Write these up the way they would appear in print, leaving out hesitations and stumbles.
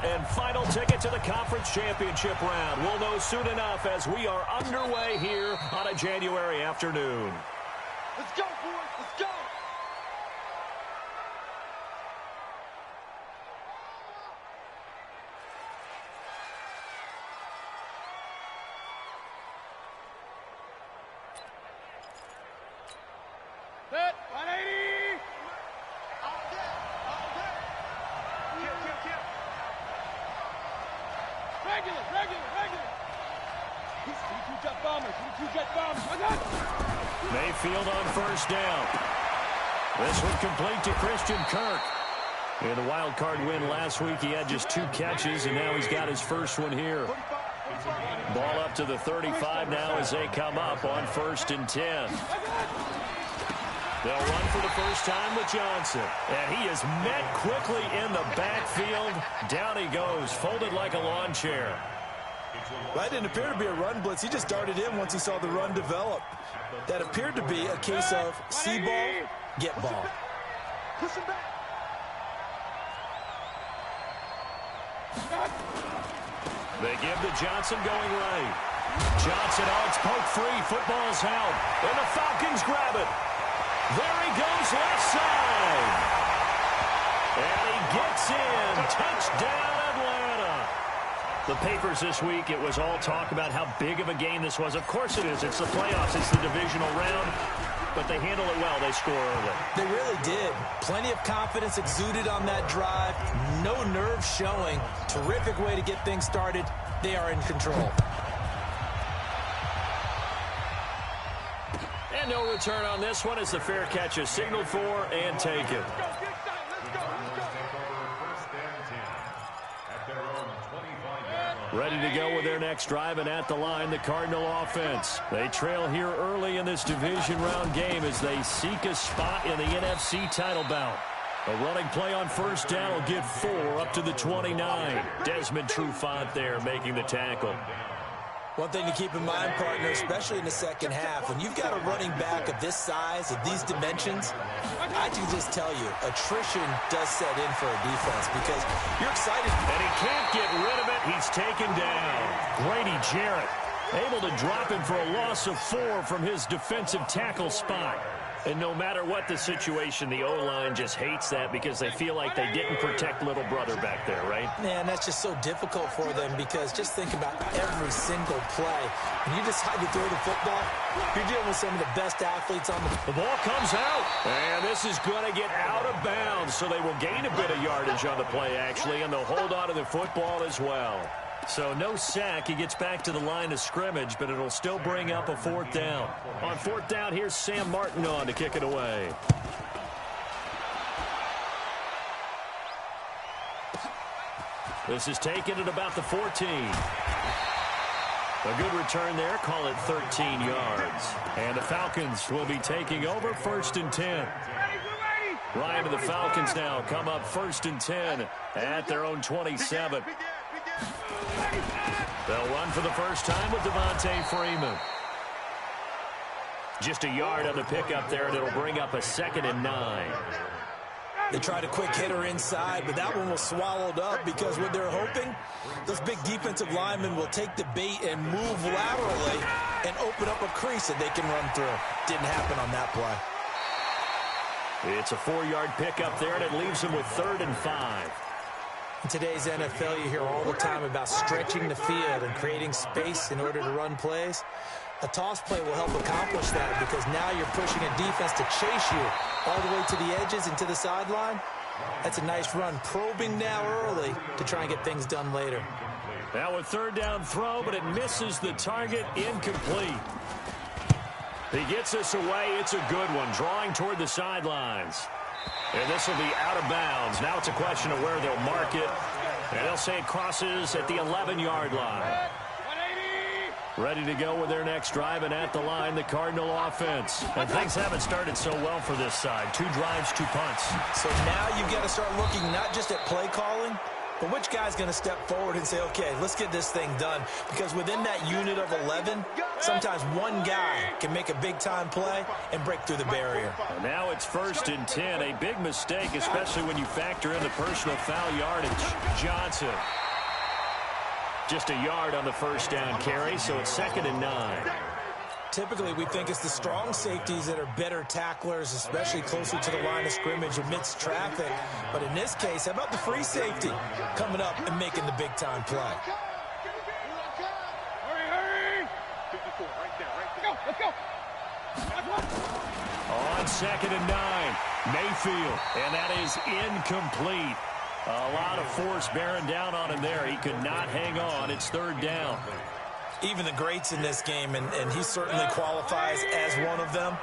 and final ticket to the conference championship round. We'll know soon enough as we are underway here on a January afternoon. Let's go, boys. Let's go. Hit. 180. All day. All day. Kill. Regular. He's two-jet bombers. Mayfield on first down. This one complete to Christian Kirk. In the wild card win last week, he had just 2 catches, and now he's got his first one here. Ball up to the 35 now as they come up on 1st and 10. They'll run for the first time with Johnson. And he is met quickly in the backfield. Down he goes, folded like a lawn chair. That didn't appear to be a run blitz. He just darted in once he saw the run develop. That appeared to be a case of see ball, get ball. Push him back. They give to Johnson going right. Johnson, it's poked free. Football's held. And the Falcons grab it. There he goes, left side. And he gets in. Touchdown, Atlanta. The papers this week, it was all talk about how big of a game this was. Of course it is. It's the playoffs. It's the divisional round. But they handle it well. They score early. They really did. Plenty of confidence exuded on that drive. No nerves showing. Terrific way to get things started. They are in control. And no return on this one as the fair catch is signaled for and taken. Ready to go with their next drive, and at the line, the Cardinal offense. They trail here early in this division round game as they seek a spot in the NFC title bout. A running play on first down will get 4 up to the 29. Desmond Trufant there making the tackle. One thing to keep in mind, partner, especially in the second half, when you've got a running back of this size, of these dimensions, I can just tell you, attrition does set in for a defense because you're excited. And he can't get rid of it. He's taken down. Grady Jarrett able to drop him for a loss of 4 from his defensive tackle spot. And no matter what the situation, the O-line just hates that because they feel like they didn't protect little brother back there, right? Man, that's just so difficult for them because just think about every single play. When you decide to throw the football, you're dealing with some of the best athletes on the... The ball comes out, and this is going to get out of bounds, so they will gain a bit of yardage on the play, actually, and they'll hold on to the football as well. So no sack. He gets back to the line of scrimmage, but it'll still bring up a 4th down. On 4th down, here's Sam Martin on to kick it away. This is taken at about the 14. A good return there. Call it 13 yards. And the Falcons will be taking over 1st and 10. Ryan to the Falcons now come up 1st and 10 at their own 27. They'll run for the first time with Devontae Freeman. Just a yard on the pickup there, and it'll bring up a 2nd and 9. They tried a quick hitter inside, but that one was swallowed up because what they're hoping, those big defensive linemen will take the bait and move laterally and open up a crease that they can run through. Didn't happen on that play. It's a 4-yard pickup there, and it leaves them with 3rd and 5. In today's NFL, you hear all the time about stretching the field and creating space in order to run plays. A toss play will help accomplish that because now you're pushing a defense to chase you all the way to the edges and to the sideline. That's a nice run, probing now early to try and get things done later. Now a 3rd down throw, but it misses the target, incomplete. He gets this away. It's a good one, drawing toward the sidelines. And this will be out of bounds. Now it's a question of where they'll mark it. And they'll say it crosses at the 11-yard line. Ready to go with their next drive, and at the line, the Cardinal offense. And things haven't started so well for this side. 2 drives, 2 punts. So now you've got to start looking not just at play calling, But which guy's going to step forward and say, okay, let's get this thing done? Because within that unit of 11, sometimes one guy can make a big-time play and break through the barrier. And now it's 1st and 10. A big mistake, especially when you factor in the personal foul yardage. Johnson. Just a yard on the first down carry, so it's 2nd and 9. Typically, we think it's the strong safeties that are better tacklers, especially closer to the line of scrimmage amidst traffic. But in this case, how about the free safety coming up and making the big-time play? Hurry, hurry! 54, right there, right there. Let's go! On 2nd and 9, Mayfield, and that is incomplete. A lot of force bearing down on him there. He could not hang on. It's 3rd down. Even the greats in this game, and he certainly qualifies as one of them,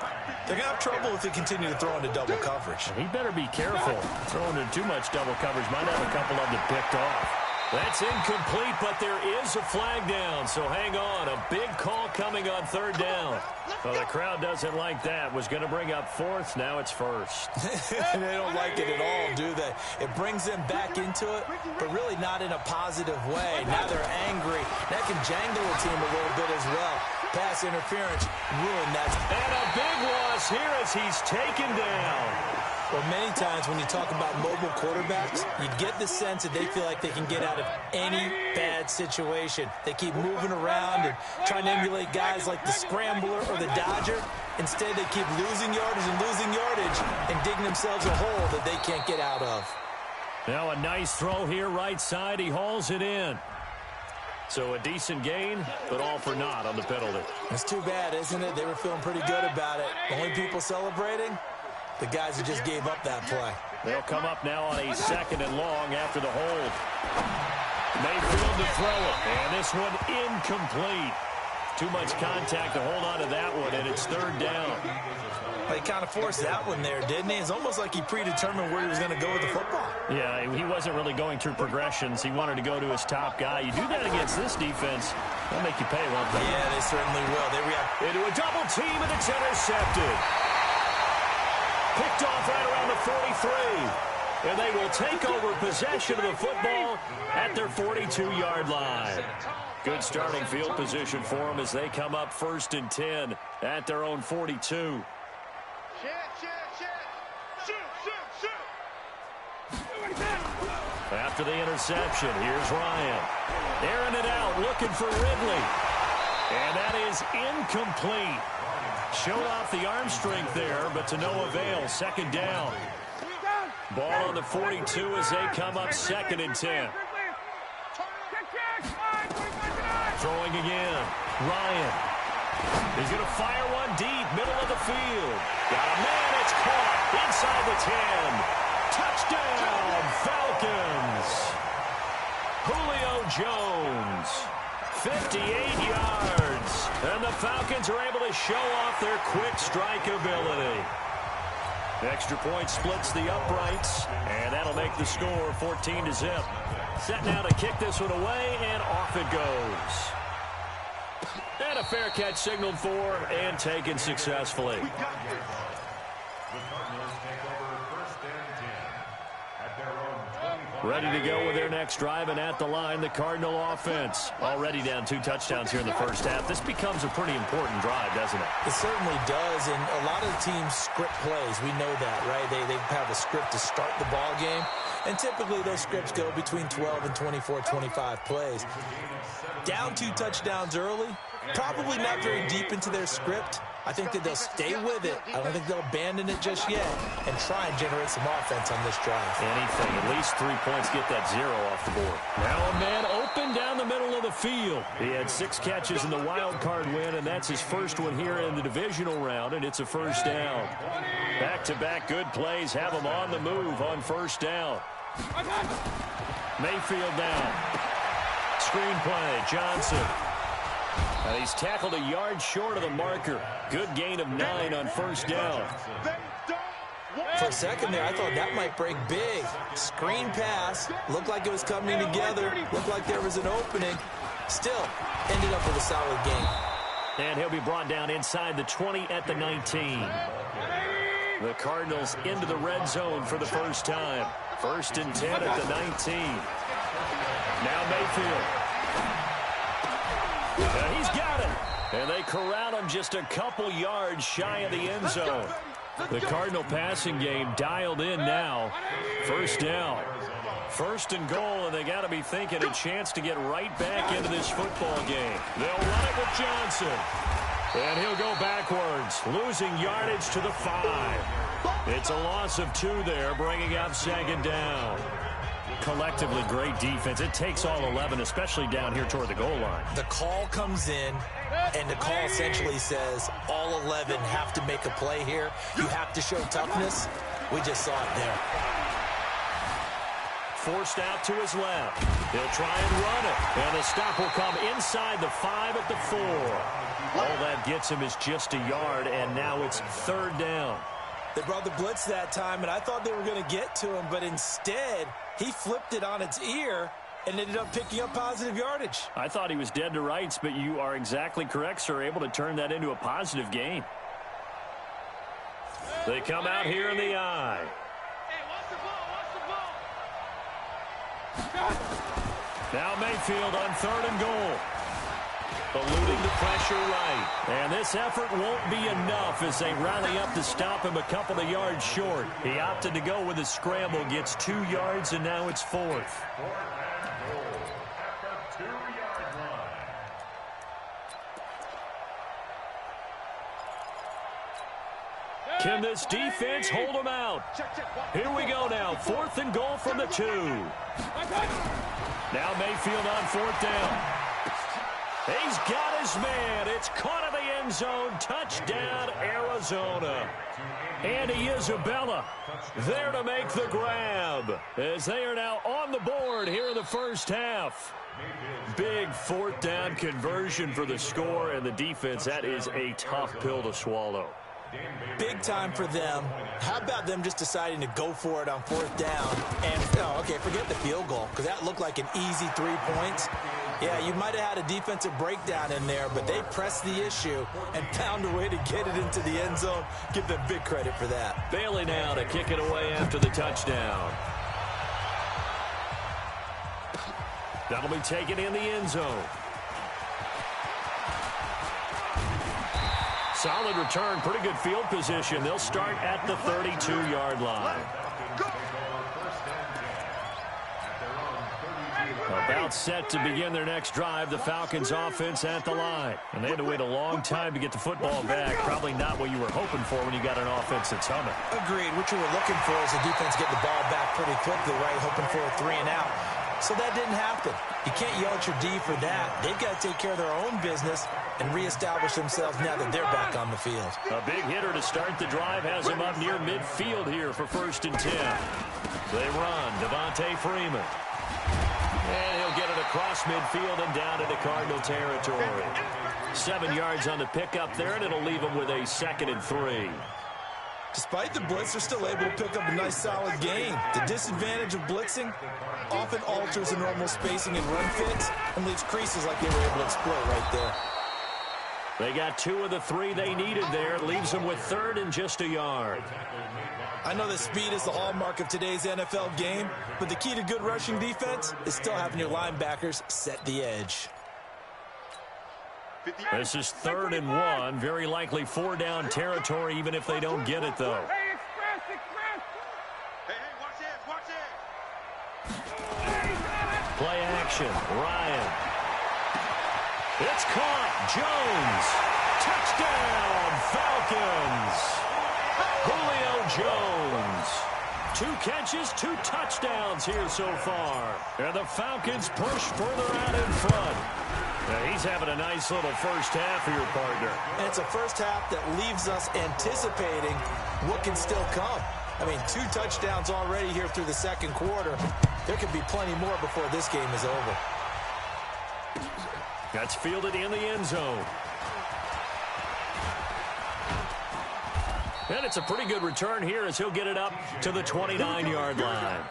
they're going to have trouble if they continue to throw into double coverage. He better be careful. Throwing into too much double coverage might have a couple of them picked off. That's incomplete, but there is a flag down, so hang on. A big call coming on 3rd down. Well, the crowd doesn't like that. Was going to bring up 4th. Now it's 1st. They don't like it at all, do they? It brings them back into it, but really not in a positive way. Now they're angry. That can jangle the team a little bit as well. Pass interference ruined that. And a big loss here as he's taken down. Well, many times when you talk about mobile quarterbacks, you get the sense that they feel like they can get out of any bad situation. They keep moving around and trying to emulate guys like the Scrambler or the Dodger. Instead, they keep losing yardage and digging themselves a hole that they can't get out of. Now a nice throw here, right side. He hauls it in. So a decent gain, but all for naught on the penalty. It's too bad, isn't it? They were feeling pretty good about it. Only people celebrating? The guys who just gave up that play. They'll come up now on a 2nd and long after the hold. Mayfield to throw it, and this one incomplete. Too much contact to hold on to that one, and it's 3rd down. Well, he kind of forced that one there, didn't he? It's almost like he predetermined where he was going to go with the football. Yeah, he wasn't really going through progressions. He wanted to go to his top guy. You do that against this defense, they'll make you pay, won't they? Yeah, they certainly will. They react into a double team, and it's intercepted. Picked off right around the 43. And they will take over possession of the football at their 42-yard line. Good starting field position for them as they come up 1st and 10 at their own 42. After the interception, here's Ryan. Airing it out, looking for Ridley. And that is incomplete. Showed off the arm strength there, but to no avail. 2nd down. Ball on the 42 as they come up 2nd and 10. Throwing again. Ryan. He's going to fire one deep, middle of the field. Got a man, it's caught inside the 10. Touchdown, Falcons. Julio Jones. 58 yards. And the Falcons are able to show off their quick strike ability. Extra point splits the uprights, and that'll make the score 14-0. Set now to kick this one away, and off it goes. And a fair catch signaled for and taken successfully. Ready to go with their next drive, and at the line, the Cardinal offense. Already down 2 touchdowns here in the first half. This becomes a pretty important drive, doesn't it? It certainly does, and a lot of the teams script plays. We know that, right? They have a script to start the ball game, and typically those scripts go between 12 and 24, 25 plays. Down 2 touchdowns early, probably not very deep into their script. I think that they'll stay with it. I don't think they'll abandon it just yet and try and generate some offense on this drive. Anything. At least 3 points, get that 0 off the board. Now a man open down the middle of the field. He had 6 catches in the wild card win, and that's his first one here in the divisional round, and it's a 1st down. Back-to-back good plays have him on the move on 1st down. Mayfield down. Screen play, Johnson. And he's tackled a yard short of the marker. Good gain of 9 on 1st down. For a second there, I thought that might break big. Screen pass. Looked like it was coming together. Looked like there was an opening. Still, ended up with a solid gain. And he'll be brought down inside the 20 at the 19. The Cardinals into the red zone for the first time. 1st and 10 at the 19. Now Mayfield. He's got it. And they corral him just a couple yards shy of the end zone. The Cardinal passing game dialed in now. First down. First and goal, and they got to be thinking a chance to get right back into this football game. They'll run it with Johnson. And he'll go backwards, losing yardage to the 5. It's a loss of 2 there, bringing up second down. Collectively, great defense. It takes all 11, especially down here toward the goal line. The call comes in, and the call essentially says all 11 have to make a play here. You have to show toughness. We just saw it there. Forced out to his left. He'll try and run it. And the stop will come inside the 5 at the 4. All that gets him is just a yard, and now it's third down. They brought the blitz that time, and I thought they were going to get to him, but instead, he flipped it on its ear and ended up picking up positive yardage. I thought he was dead to rights, but you are exactly correct, sir, able to turn that into a positive gain. They come out here in the eye. Now Mayfield on third and goal. Eluding the pressure right. And this effort won't be enough as they rally up to stop him a couple of yards short. He opted to go with a scramble, gets 2 yards, and now it's fourth. Can this defense hold him out? Here we go now. Fourth and goal from the 2. Now Mayfield on fourth down. He's got his man. It's caught in the end zone. Touchdown, Arizona. Andy Isabella there to make the grab as they are now on the board here in the first half. Big fourth down conversion for the score, and the defense, that is a tough pill to swallow. Big time for them. How about them just deciding to go for it on fourth down? And, okay, forget the field goal, because that looked like an easy 3 points. Yeah, you might have had a defensive breakdown in there, but they pressed the issue and found a way to get it into the end zone. Give them big credit for that. Bailey now to kick it away after the touchdown. That'll be taken in the end zone. Solid return, pretty good field position. They'll start at the 32-yard line. About set to begin their next drive, the Falcons offense at the line. And they had to wait a long time to get the football back. Probably not what you were hoping for when you got an offense that's humming. Agreed. What you were looking for is the defense getting the ball back pretty quickly, right? Hoping for a 3 and out. So that didn't happen. You can't yell at your D for that. They've got to take care of their own business and reestablish themselves now that they're back on the field. A big hitter to start the drive has him up near midfield here for first and 10. They run. Devontae Freeman. And he'll get it across midfield and down into Cardinal territory. 7 yards on the pickup there, and it'll leave him with a 2nd and 3. Despite the blitz, they're still able to pick up a nice, solid gain. The disadvantage of blitzing often alters the normal spacing and run fits and leaves creases like they were able to exploit right there. They got 2 of the 3 they needed there. It leaves them with 3rd and just a yard. I know that speed is the hallmark of today's NFL game, but the key to good rushing defense is still having your linebackers set the edge. This is 3rd and 1. Very likely 4-down territory, even if they don't get it, though. Hey, express. Hey, watch it. Play action. Ryan. It's caught. Jones. Touchdown, Falcons. Julio Jones. 2 catches, 2 touchdowns here so far. And the Falcons push further out in front. Now he's having a nice little first half for your partner. And it's a first half that leaves us anticipating what can still come. I mean, 2 touchdowns already here through the second quarter. There could be plenty more before this game is over. That's fielded in the end zone. And it's a pretty good return here as he'll get it up to the 29-yard line.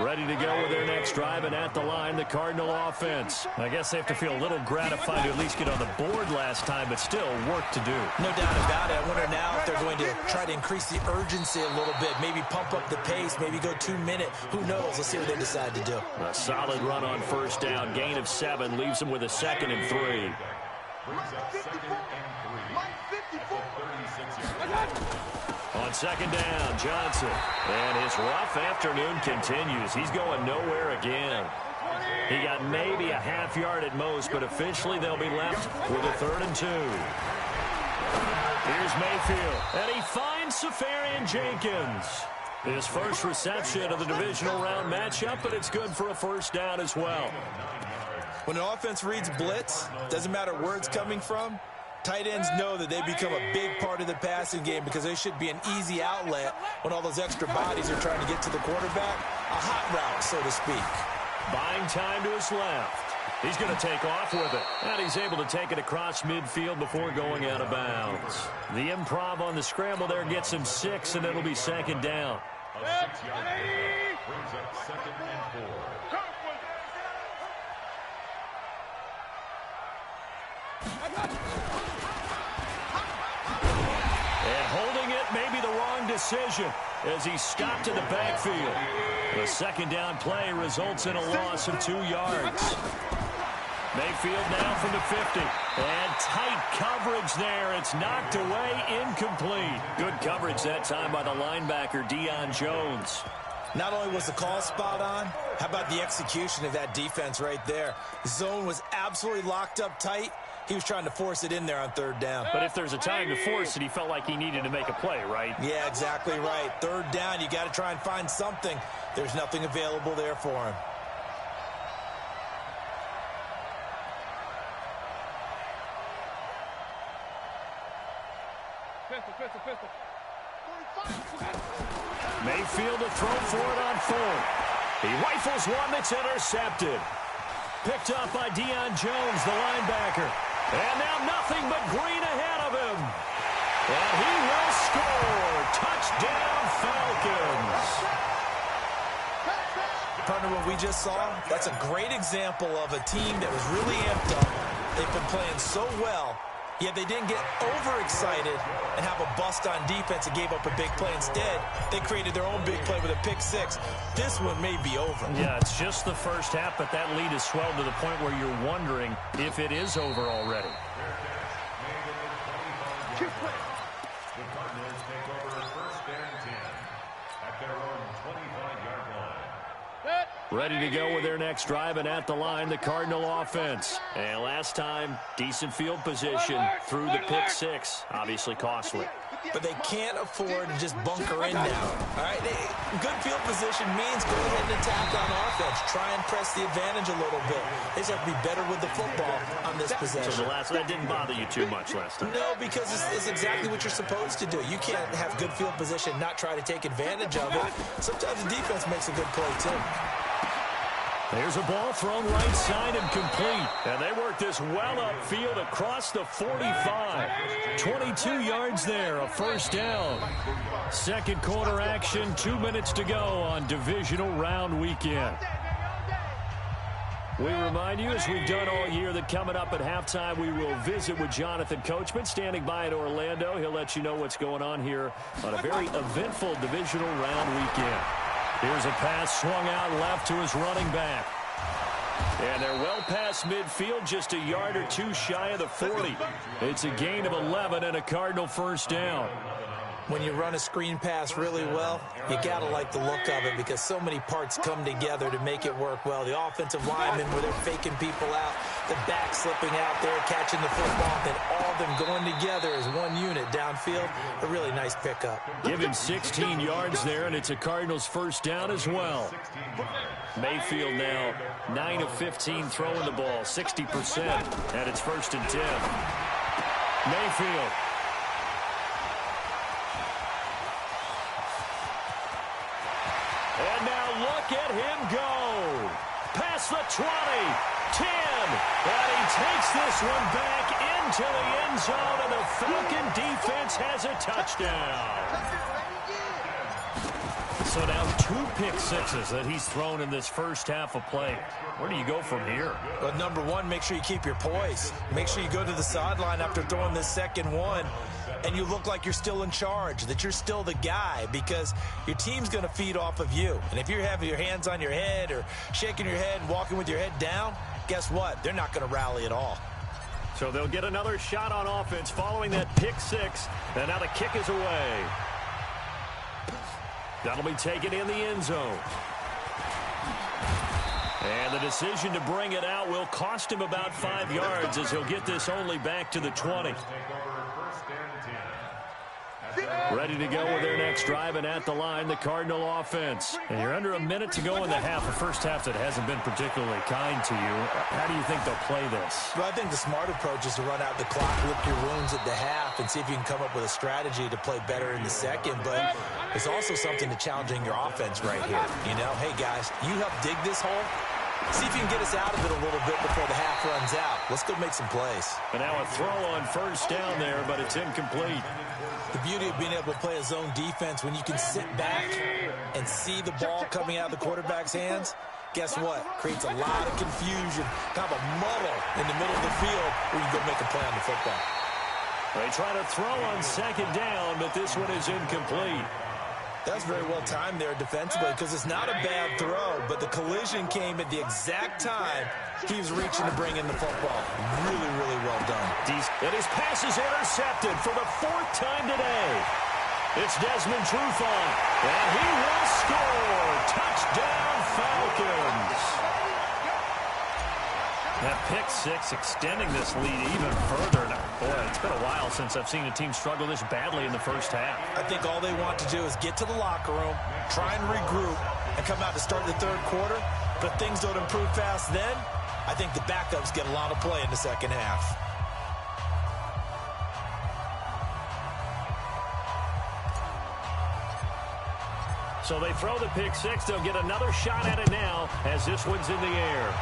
Ready to go with their next drive, and at the line, the Cardinal offense. I guess they have to feel a little gratified to at least get on the board last time, but still work to do. No doubt about it. I wonder now if they're going to try to increase the urgency a little bit, maybe pump up the pace, maybe go 2 minute. Who knows? Let's see what they decide to do. A solid run on first down. Gain of 7 leaves them with a 2nd and 3. On 2nd down, Johnson. And his rough afternoon continues. He's going nowhere again. He got maybe a half yard at most, but officially they'll be left with a 3rd and 2. Here's Mayfield, and he finds Safarian Jenkins. His first reception of the divisional round matchup, but it's good for a first down as well. When an offense reads blitz, doesn't matter where it's coming from, tight ends know that they become a big part of the passing game because they should be an easy outlet when all those extra bodies are trying to get to the quarterback. A hot route, so to speak. Buying time to his left. He's going to take off with it. And he's able to take it across midfield before going out of bounds. The improv on the scramble there gets him 6, and it'll be 2nd down. Brings up 2nd and 4. And holding it may be the wrong decision as he stopped in the backfield. The 2nd down play results in a loss of 2 yards. Mayfield now from the 50. And tight coverage there. It's knocked away, incomplete. Good coverage that time by the linebacker, Deion Jones. Not only was the call spot on, how about the execution of that defense right there? The zone was absolutely locked up tight. He was trying to force it in there on 3rd down. But if there's a time to force it, he felt like he needed to make a play, right? Yeah, exactly right. 3rd down, you got to try and find something. There's nothing available there for him. Pistol. Mayfield to throw for it on 4th. He rifles one that's intercepted. Picked up by Deion Jones, the linebacker. And now nothing but green ahead of him. And he will score. Touchdown, Falcons. Partner, what we just saw, that's a great example of a team that was really amped up. They've been playing so well, yet they didn't get overexcited and have a bust on defense and gave up a big play. Instead, they created their own big play with a pick 6. This one may be over. Yeah, it's just the first half, but that lead has swelled to the point where you're wondering if it is over already. The Cardinals take over 1st and 10 at their own 25-yard line. Ready to go with their next drive, and at the line, the Cardinal offense. And last time, decent field position through the pick 6. Obviously costly. But they can't afford to just bunker in now. All right, good field position means go ahead and attack on offense. Try and press the advantage a little bit. They just have to be better with the football on this possession. So that didn't bother you too much last time? No, because it's exactly what you're supposed to do. You can't have good field position, not try to take advantage of it. Sometimes the defense makes a good play, too. There's a ball thrown right side and complete. And they work this well upfield across the 45. 22 yards there, a first down. 2nd quarter action, 2 minutes to go on divisional round weekend. We remind you, as we've done all year, that coming up at halftime, we will visit with Jonathan Coachman, standing by in Orlando. He'll let you know what's going on here on a very eventful divisional round weekend. Here's a pass swung out left to his running back. And they're well past midfield, just a yard or 2 shy of the 40. It's a gain of 11 and a Cardinal first down. When you run a screen pass really well, you got to like the look of it because so many parts come together to make it work well. The offensive linemen, where they're faking people out, the back slipping out there, catching the football, then all of them going together as one unit downfield. A really nice pickup. Give him 16 yards there, and it's a Cardinals first down as well. Mayfield now 9 of 15 throwing the ball, 60%, and it's 1st and 10. Mayfield. And now look at him go. Past the 20, 10, and he takes this one back into the end zone, and the Falcon defense has a touchdown. So now 2 pick sixes that he's thrown in this first half of play. Where do you go from here? Well, number one, make sure you keep your poise. Make sure you go to the sideline after throwing this second one, and you look like you're still in charge, that you're still the guy, because your team's going to feed off of you. And if you're having your hands on your head or shaking your head and walking with your head down, guess what? They're not going to rally at all. So they'll get another shot on offense following that pick six. And now the kick is away. That'll be taken in the end zone. And the decision to bring it out will cost him about 5 yards, as he'll get this only back to the 20. Ready to go with their next drive, and at the line, the Cardinal offense. And you're under a minute to go in the half, a first half that hasn't been particularly kind to you. How do you think they'll play this? Well, I think the smart approach is to run out the clock, lick your wounds at the half, and see if you can come up with a strategy to play better in the second. But there's also something to challenging your offense right here. You know, hey, guys, you help dig this hole. See if you can get us out of it a little bit before the half runs out. Let's go make some plays. And now a throw on first down there, but it's incomplete. The beauty of being able to play a zone defense, when you can sit back and see the ball coming out of the quarterback's hands, guess what? Creates a lot of confusion, kind of a muddle in the middle of the field where you go make a play on the football. They try to throw on second down, but this one is incomplete. That's very well timed there defensively, because it's not a bad throw, but the collision came at the exact time he was reaching to bring in the football. Really, really well done. And his pass is intercepted for the 4th time today. It's Desmond Trufant, and he will score. Touchdown, Falcons. That pick six extending this lead even further. Now, boy, it's been a while since I've seen a team struggle this badly in the first half. I think all they want to do is get to the locker room, try and regroup, and come out to start the third quarter. But if things don't improve fast then, I think the backups get a lot of play in the second half. So they throw the pick six. They'll get another shot at it now as this one's in the air.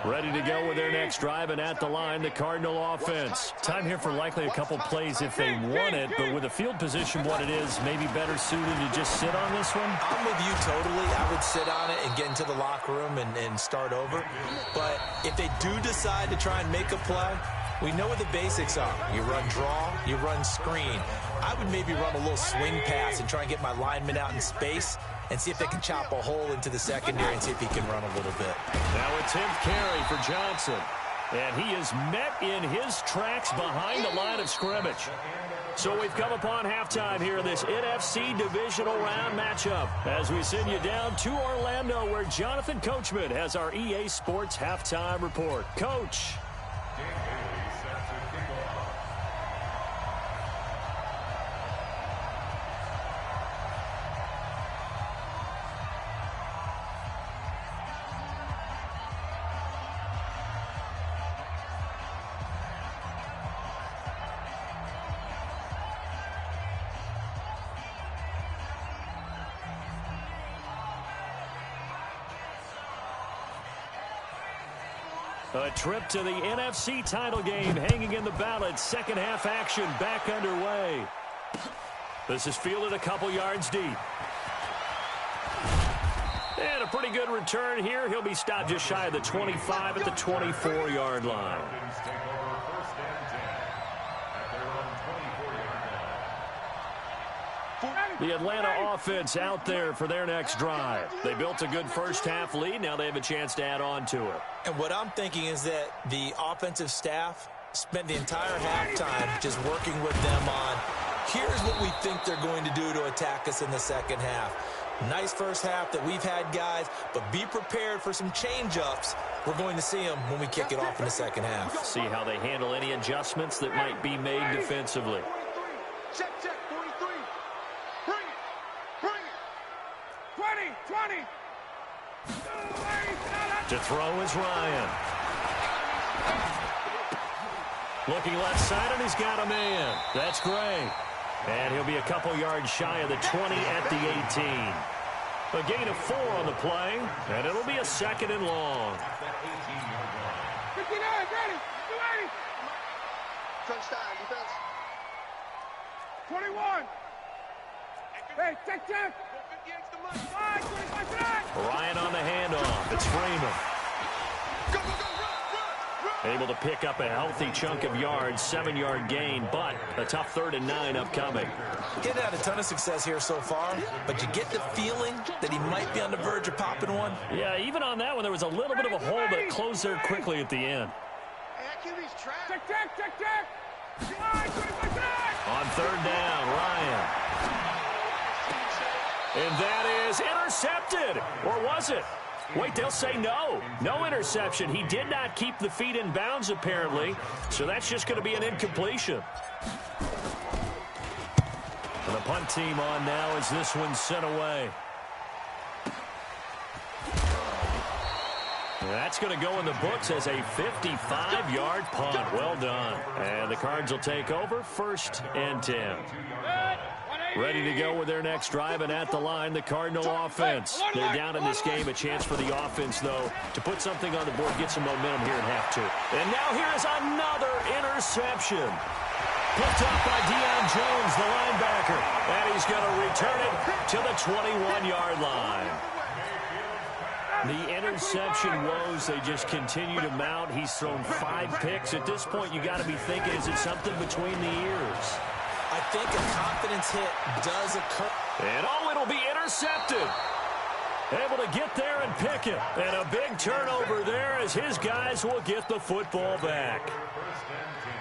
Ready to go with their next drive, and at the line, the Cardinal offense. Time here for likely a couple plays if they want it, but with the field position what it is, maybe better suited to just sit on this one? I'm with you totally. I would sit on it and get into the locker room and start over. But if they do decide to try and make a play, we know what the basics are. You run draw, you run screen. I would maybe run a little swing pass and try and get my lineman out in space and see if they can chop a hole into the secondary and see if he can run a little bit. Now a 10th carry for Johnson. And he is met in his tracks behind the line of scrimmage. So we've come upon halftime here in this NFC Divisional Round matchup as we send you down to Orlando, where Jonathan Coachman has our EA Sports Halftime Report. Coach. A trip to the NFC title game hanging in the balance. Second half action back underway. This is fielded a couple yards deep. And a pretty good return here. He'll be stopped just shy of the 25 at the 24-yard line. The Atlanta offense out there for their next drive. They built a good first half lead. Now they have a chance to add on to it. And what I'm thinking is that the offensive staff spent the entire halftime just working with them on, here's what we think they're going to do to attack us in the second half. Nice first half that we've had, guys, but be prepared for some change-ups. We're going to see them when we kick it off in the second half. See how they handle any adjustments that might be made defensively. Check, 43. Bring it. 20. To throw is Ryan. Looking left side, and he's got a man. That's great. And he'll be a couple yards shy of the 20 at the 18. A gain of 4 on the play, and it'll be a second and long. 59, ready. Touchdown, defense. 21. Hey, check. Ryan on the handoff. It's Freeman. Go, run. Able to pick up a healthy chunk of yards, 7-yard gain, but a tough 3rd and 9 upcoming. He's had a ton of success here so far, but you get the feeling that he might be on the verge of popping one. Yeah, even on that one, there was a little bit of a hole, but it closed there quickly at the end. Check. On 3rd down, Ryan. And that is intercepted. Or was it? Wait, they'll say no. No interception. He did not keep the feet in bounds, apparently. So that's just going to be an incompletion. And the punt team on now as this one's sent away. That's going to go in the books as a 55-yard punt. Well done. And the Cards will take over 1st and 10. Ready to go with their next drive, and at the line, the Cardinal offense. They're down in this game. A chance for the offense, though, to put something on the board, get some momentum here in half 2. And now here is another interception. Picked up by Deion Jones, the linebacker. And he's going to return it to the 21-yard line. The interception woes, they just continue to mount. He's thrown 5 picks. At this point, you got to be thinking, is it something between the ears? I think a confidence hit does occur. And it'll be intercepted. Able to get there and pick it. And a big turnover there as his guys will get the football back.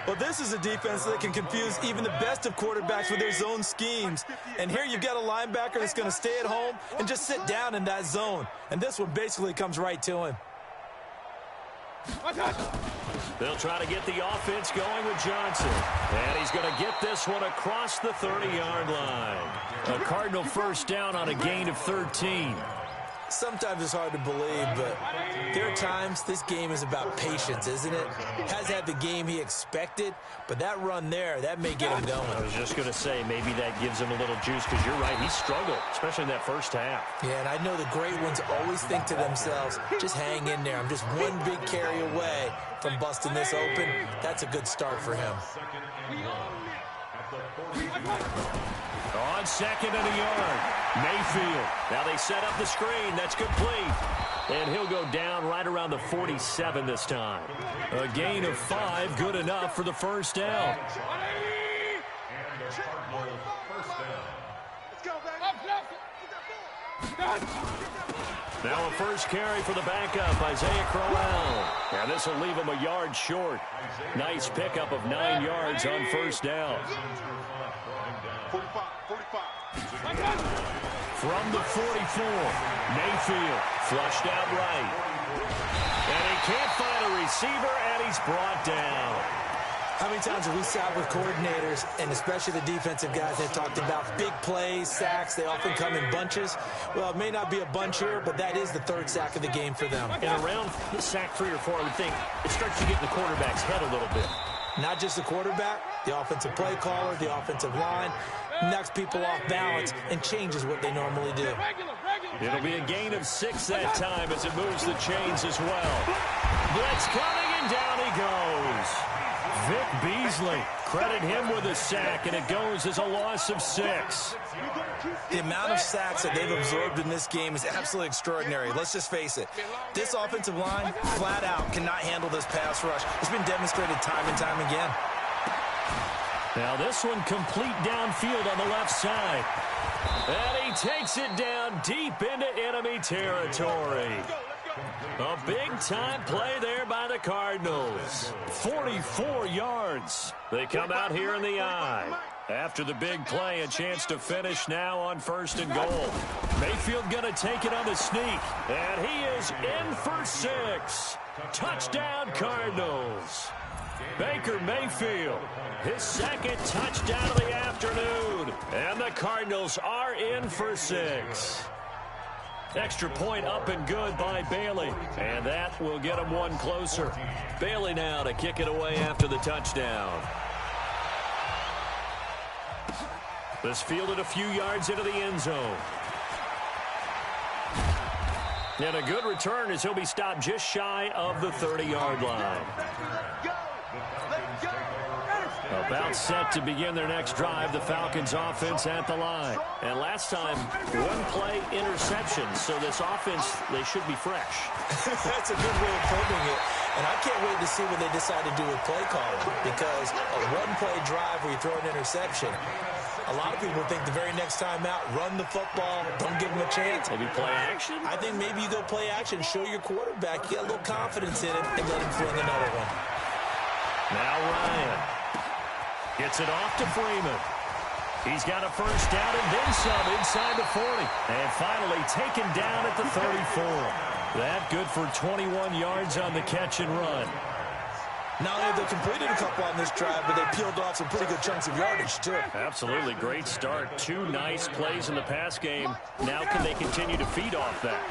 Well, this is a defense that can confuse even the best of quarterbacks with their zone schemes. And here you've got a linebacker that's going to stay at home and just sit down in that zone. And this one basically comes right to him. They'll try to get the offense going with Johnson. And he's going to get this one across the 30-yard line. A Cardinal 1st down on a gain of 13. Sometimes it's hard to believe, but there are times this game is about patience, isn't it? Has had the game he expected, but that run there, that may get him going. I was just going to say, maybe that gives him a little juice, because you're right, he struggled, especially in that first half. Yeah, and I know the great ones always think to themselves, just hang in there. I'm just one big carry away from busting this open. That's a good start for him. On 2nd and a yard, Mayfield. Now they set up the screen. That's complete. And he'll go down right around the 47 this time. A gain of 5, good enough for the 1st down. Now a first carry for the backup, Isaiah Crowell. And this will leave him a yard short. Nice pickup of 9 yards on 1st down. 45. From the 44, Mayfield flushed out right. And he can't find a receiver, and he's brought down. How many times have we sat with coordinators, and especially the defensive guys, they've talked about big plays, sacks. They often come in bunches. Well, it may not be a bunch here, but that is the 3rd sack of the game for them. And around sack 3 or 4, I would think it starts to get in the quarterback's head a little bit. Not just the quarterback, the offensive play caller, the offensive line, knocks people off balance and changes what they normally do. It'll be a gain of 6 that time as it moves the chains as well. Blitz coming, and down he goes. Vic Beasley, credit him with a sack, and it goes as a loss of 6. The amount of sacks that they've absorbed in this game is absolutely extraordinary. Let's just face it. This offensive line, flat out, cannot handle this pass rush. It's been demonstrated time and time again. Now this one complete downfield on the left side. And he takes it down deep into enemy territory. A big-time play there by the Cardinals. 44 yards. They come out here in the eye. After the big play, a chance to finish now on 1st and goal. Mayfield going to take it on the sneak. And he is in for 6. Touchdown, Cardinals. Baker Mayfield, his 2nd touchdown of the afternoon. And the Cardinals are in for 6. Extra point up and good by Bailey. And that will get him one closer. Bailey now to kick it away after the touchdown. This fielded a few yards into the end zone. And a good return as he'll be stopped just shy of the 30-yard line. About set to begin their next drive, the Falcons offense at the line. And last time, one play interception. So this offense, they should be fresh. That's a good way of putting it. And I can't wait to see what they decide to do with play calling, because a one-play drive where you throw an interception, a lot of people think the very next time out, run the football, don't give them a chance. Maybe play action? I think maybe you go play action, show your quarterback, you got a little confidence in him, and let him fling another one. Now Ryan gets it off to Freeman. He's got a first down and then some inside the 40. And finally taken down at the 34. That good for 21 yards on the catch and run. Not only have they completed a couple on this drive, but they peeled off some pretty good chunks of yardage, too. Absolutely. Great start. 2 nice plays in the pass game. Now can they continue to feed off that?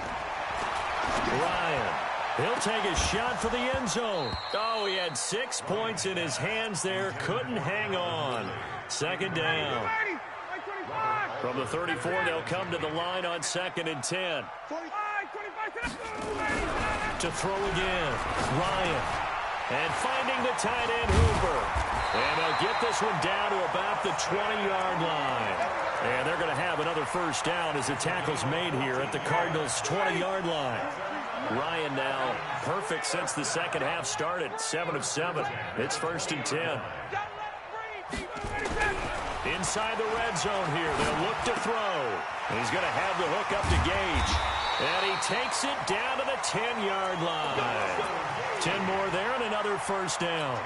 Ryan. He'll take a shot for the end zone. Oh, he had 6 points in his hands there. Couldn't hang on. Second down. From the 34, they'll come to the line on 2nd and 10. To throw again. Ryan. And finding the tight end, Hooper. And they'll get this one down to about the 20-yard line. And they're going to have another first down as the tackle's made here at the Cardinals' 20-yard line. Ryan now perfect since the second half started. 7 of 7. It's 1st and 10. Inside the red zone here. They'll look to throw. He's going to have the hook up to Gage. And he takes it down to the 10-yard line. 10 more there and another first down.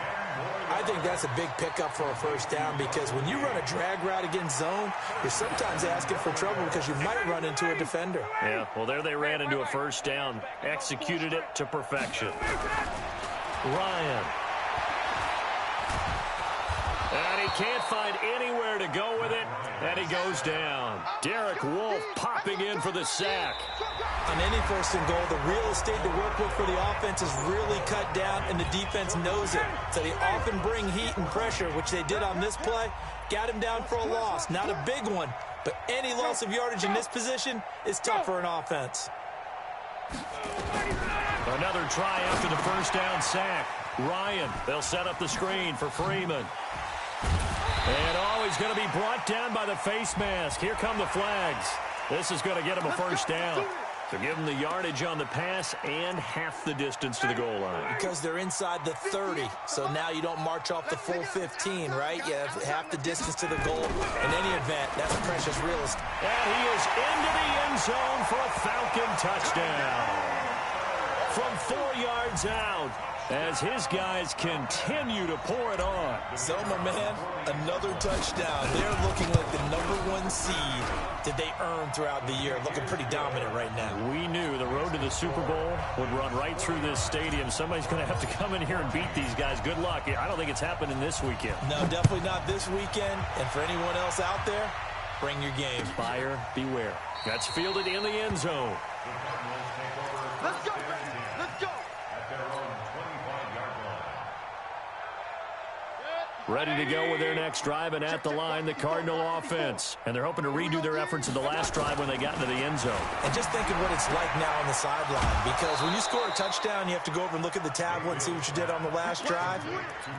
I think that's a big pickup for a first down, because when you run a drag route against zone, you're sometimes asking for trouble because you might run into a defender. Yeah, well, there they ran into a first down. Executed it to perfection. Ryan. And he can't find anywhere to go with it, and he goes down. Derek Wolfe popping in for the sack. On any first and goal, the real estate to work with for the offense is really cut down, and the defense knows it. So they often bring heat and pressure, which they did on this play. Got him down for a loss. Not a big one, but any loss of yardage in this position is tough for an offense. Another try after the first down sack. Ryan, they'll set up the screen for Freeman. And he's going to be brought down by the face mask. Here come the flags. This is going to get him a first down. So give them the yardage on the pass and half the distance to the goal line. Because they're inside the 30, so now you don't march off the full 15, right? You have half the distance to the goal. In any event, that's precious real estate. And he is into the end zone for a Falcon touchdown. From 4 yards out, as his guys continue to pour it on. So, my man, another touchdown. They're looking like the #1 seed that they earned throughout the year. Looking pretty dominant right now. We knew the road to the Super Bowl would run right through this stadium. Somebody's going to have to come in here and beat these guys. Good luck. I don't think it's happening this weekend. No, definitely not this weekend. And for anyone else out there, bring your game. Buyer beware. That's fielded in the end zone. Let's go, baby. Let's go. At their own 25-yard line. Ready to go with their next drive, and at the line, the Cardinal offense. And they're hoping to redo their efforts in the last drive when they got into the end zone. And just think of what it's like now on the sideline, because when you score a touchdown, you have to go over and look at the tablet and see what you did on the last drive.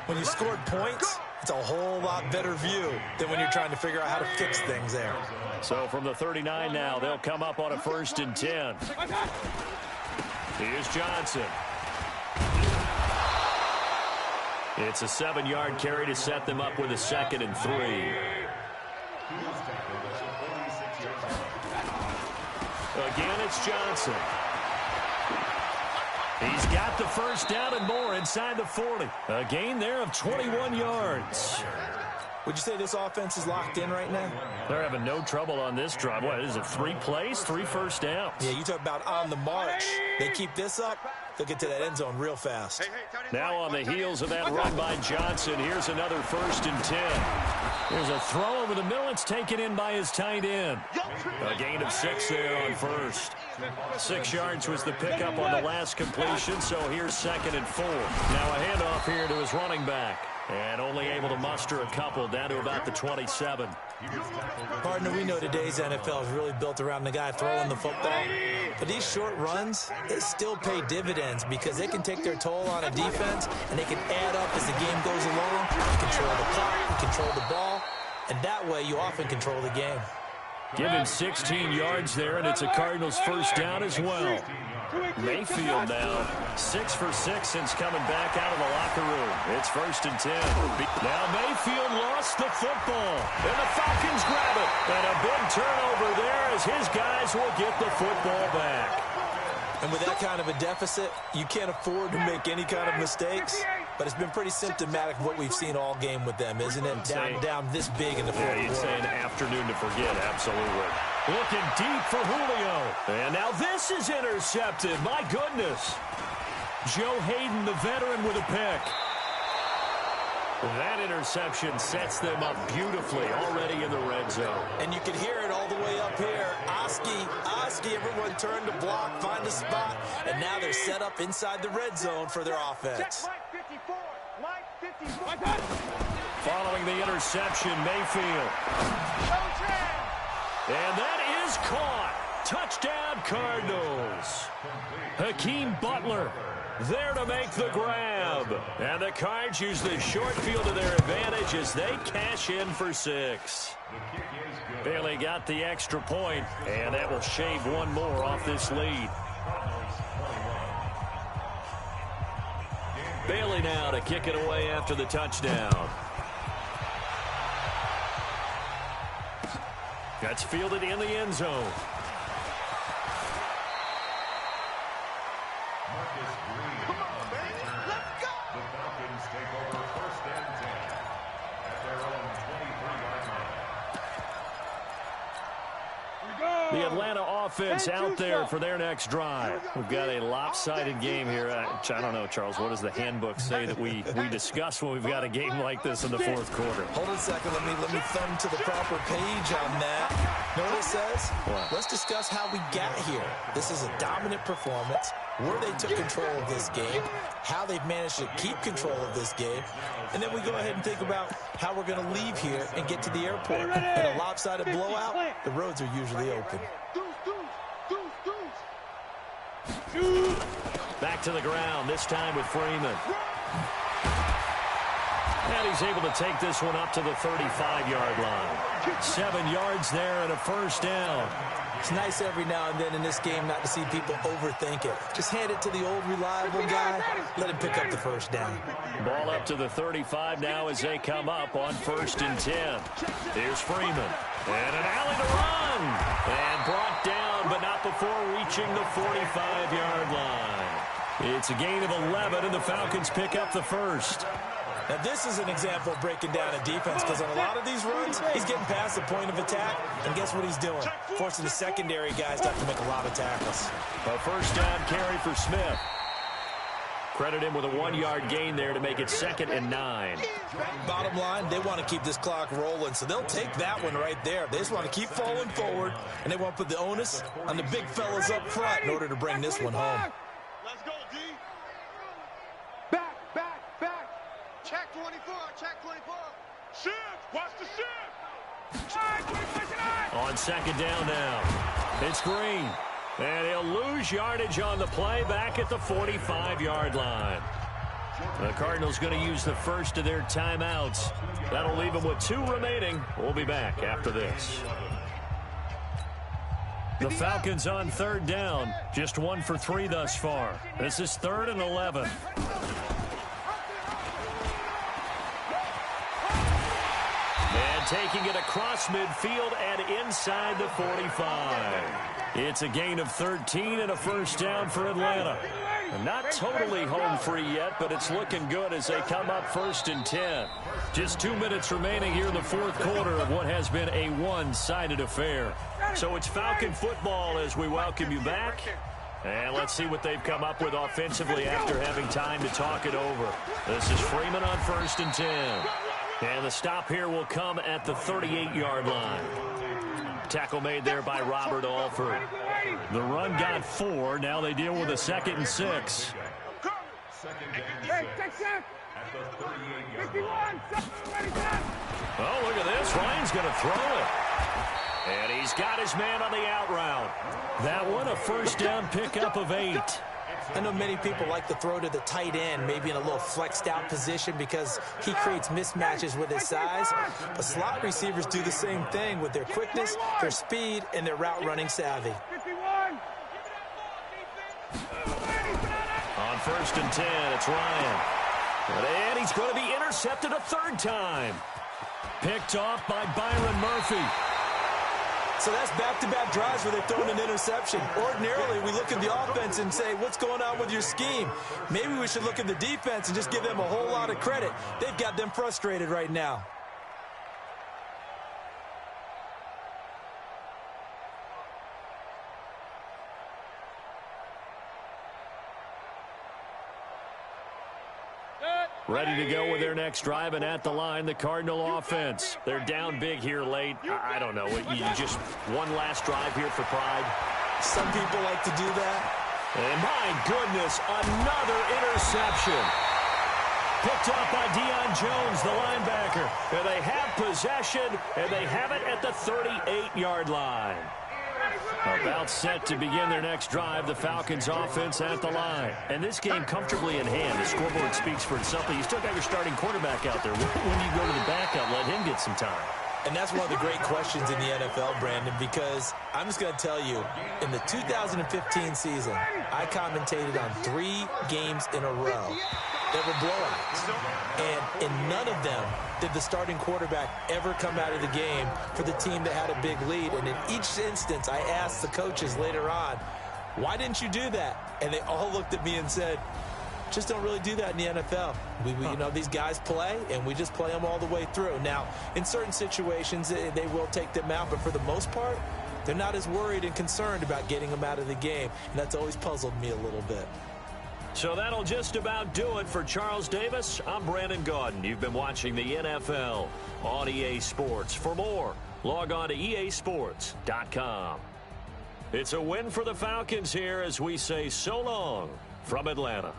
When you scored points, it's a whole lot better view than when you're trying to figure out how to fix things there. So from the 39 now, they'll come up on a 1st and 10. Here's Johnson. It's a 7-yard carry to set them up with a 2nd and 3. Again, it's Johnson. He's got the first down and more inside the 40. A gain there of 21 yards. Would you say this offense is locked in right now? They're having no trouble on this drive. What is it, 3 plays, 3 first downs? Yeah, you talk about on the march. They keep this up, they'll get to that end zone real fast. Now on the heels of that run by Johnson, here's another 1st and 10. There's a throw over the middle. It's taken in by his tight end. A gain of 6 there on 1st. 6 yards was the pickup on the last completion, so here's 2nd and 4. Now a handoff here to his running back. And only able to muster a couple down to about the 27. Partner, we know today's NFL is really built around the guy throwing the football. But these short runs, they still pay dividends because they can take their toll on a defense and they can add up as the game goes along. You control the clock, you control the ball, and that way you often control the game. Given 16 yards there, and it's a Cardinals first down as well. Mayfield now 6 for 6 since coming back out of the locker room. It's 1st and 10. Now Mayfield lost the football, and the Falcons grab it. And a big turnover there as his guys will get the football back. And with that kind of a deficit, you can't afford to make any kind of mistakes. But it's been pretty symptomatic of what we've seen all game with them, isn't it? Down this big in the fourth quarter. You'd say an afternoon to forget, absolutely. Looking deep for Julio. And now this is intercepted. My goodness. Joe Hayden, the veteran, with a pick. That interception sets them up beautifully already in the red zone. And you can hear it all the way up here. Oski, everyone turned to block, find a spot, and now they're set up inside the red zone for their offense. Following the interception, Mayfield. And that is caught. Touchdown, Cardinals. Hakeem Butler there to make the grab. And the Cards use the short field to their advantage as they cash in for 6. Bailey got the extra point, and that will shave one more off this lead. Bailey now to kick it away after the touchdown. That's fielded in the end zone. Come on, baby. Let's go. The Falcons take over 1st and 10 at their own 23-yard line. The Atlanta offense out there for their next drive. We've got a lopsided game here. I don't know, Charles, what does the handbook say that we discuss when we've got a game like this in the fourth quarter? Hold on a second. Let me thumb to the proper page on that. Know what it says? What? Let's discuss how we got here. This is a dominant performance, where they took control of this game, how they've managed to keep control of this game, and then we go ahead and think about how we're going to leave here and get to the airport. In a lopsided blowout, the roads are usually open. Back to the ground, this time with Freeman. And he's able to take this one up to the 35-yard line. 7 yards there and a first down. It's nice every now and then in this game not to see people overthink it. Just hand it to the old reliable guy, let him pick up the first down. Ball up to the 35 now as they come up on 1st and 10. Here's Freeman. And an alley to run. And brought down, but not before reaching the 45-yard line. It's a gain of 11, and the Falcons pick up the first. Now, this is an example of breaking down a defense because on a lot of these runs, he's getting past the point of attack, and guess what he's doing? Forcing the secondary guys to have to make a lot of tackles. A first down carry for Smith. Credit him with a 1-yard gain there to make it 2nd and 9. Bottom line, they want to keep this clock rolling, so they'll take that one right there. They just want to keep falling forward, and they want to put the onus on the big fellas up front in order to bring this one home. Let's go, D. Back. Check 24, check 24. Shift, watch the shift. On 2nd down now, it's Green. And he'll lose yardage on the play back at the 45-yard line. The Cardinals going to use the first of their timeouts. That'll leave them with 2 remaining. We'll be back after this. The Falcons on 3rd down. Just 1 for 3 thus far. This is 3rd and 11. And taking it across midfield and inside the 45. It's a gain of 13 and a first down for Atlanta. Not totally home free yet, but it's looking good as they come up 1st and 10. Just 2 minutes remaining here in the fourth quarter of what has been a one-sided affair. So it's Falcon football as we welcome you back. And let's see what they've come up with offensively after having time to talk it over. This is Freeman on 1st and 10. And the stop here will come at the 38-yard line. Tackle made there by Robert Alford. The run got 4. Now they deal with a 2nd and 6. at the 38-yard line. Oh, look at this. Ryan's going to throw it. And he's got his man on the out route. That one, a first down pickup of 8. I know many people like to throw to the tight end, maybe in a little flexed out position because he creates mismatches with his size. But slot receivers do the same thing with their quickness, their speed, and their route running savvy. On 1st and 10, it's Ryan. And he's going to be intercepted a third time. Picked off by Byron Murphy. So that's back-to-back drives where they've thrown an interception. Ordinarily, we look at the offense and say, what's going on with your scheme? Maybe we should look at the defense and just give them a whole lot of credit. They've got them frustrated right now. Ready to go with their next drive, and at the line, the Cardinal offense. They're down big here late. I don't know. You just one last drive here for pride. Some people like to do that. And my goodness, another interception. Picked off by Deion Jones, the linebacker. And they have possession, and they have it at the 38-yard line. About set to begin their next drive, the Falcons offense at the line. And this game comfortably in hand. The scoreboard speaks for itself, but you still got your starting quarterback out there. When do you go to the backup, let him get some time? And that's one of the great questions in the NFL, Brandon, because I'm just going to tell you, in the 2015 season, I commentated on 3 games in a row that were blowouts. And in none of them did the starting quarterback ever come out of the game for the team that had a big lead. And in each instance, I asked the coaches later on, why didn't you do that? And they all looked at me and said, just don't really do that in the NFL. You know, these guys play, and we just play them all the way through. Now, in certain situations, they will take them out, but for the most part, they're not as worried and concerned about getting them out of the game, and that's always puzzled me a little bit. So that'll just about do it for Charles Davis. I'm Brandon Gaudin. You've been watching the NFL on EA Sports. For more, log on to easports.com. It's a win for the Falcons here as we say so long from Atlanta.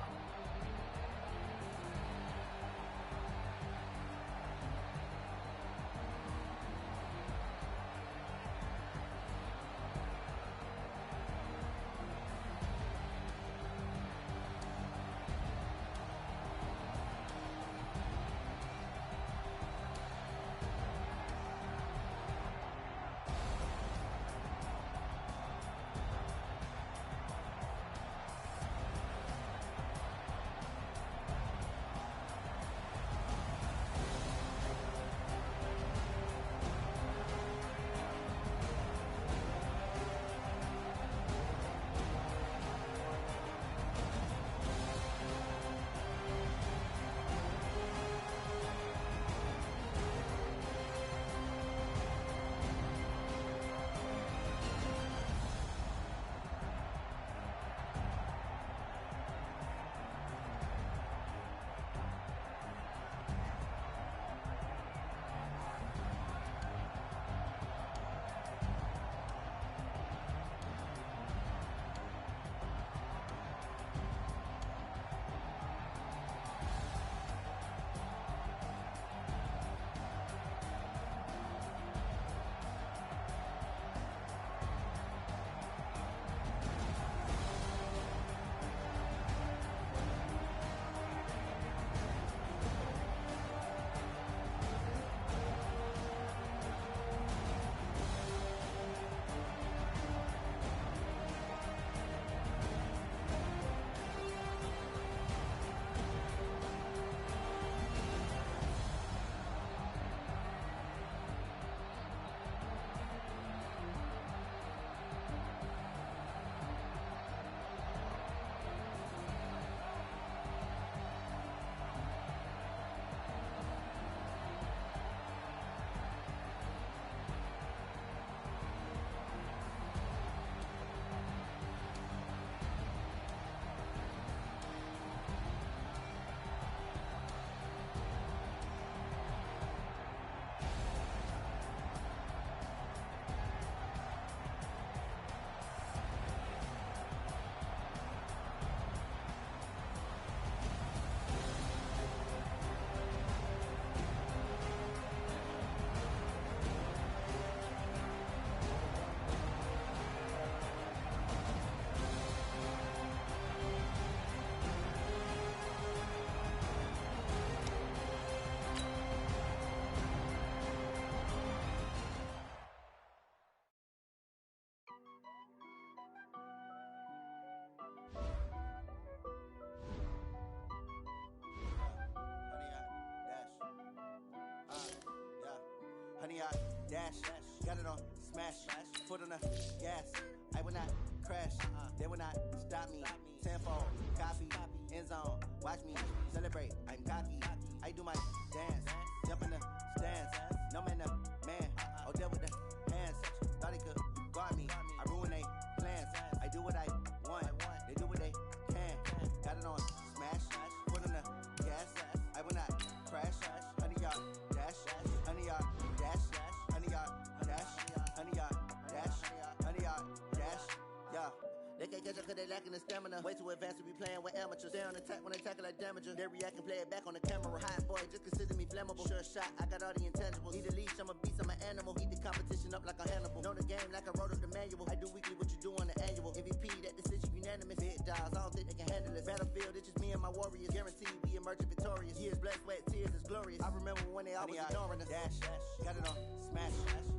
100-yard dash. Got it on smash. Foot on the gas. I will not crash. They will not stop me. Tenfold, copy, end zone. Watch me celebrate. I'm cocky. I do my dance. Jump in the stands. No man, the man. Oh, deal with the hands. Thought he could guard me. I ruin they plans. I do what I want. They do what they can. Got it on smash. Foot on the gas. I will not crash. 100-yard dash. 100-yard dash. 100-yard dash. 100-yard dash. 100-yard dash. Yeah. They can't catch up cause they lacking the stamina. Way too advanced to be playing with amateurs. They on attack when they tackle like damager. They react and play it back on the camera. Hot boy, just consider me flammable. Sure shot, I got all the intangibles. Need a leash, I'm a beast, I'm an animal. Heat the competition up like a Hannibal. Know the game like I wrote up the manual. I do weekly what you do on the annual. MVP, that decision unanimous. Big dogs, I don't think they can handle it. Battlefield, it's just me and my warriors. Guaranteed we emerging victorious. Years, blood, sweat, tears, it's glorious. I remember when they always ignoring us. Dash, got it on smash.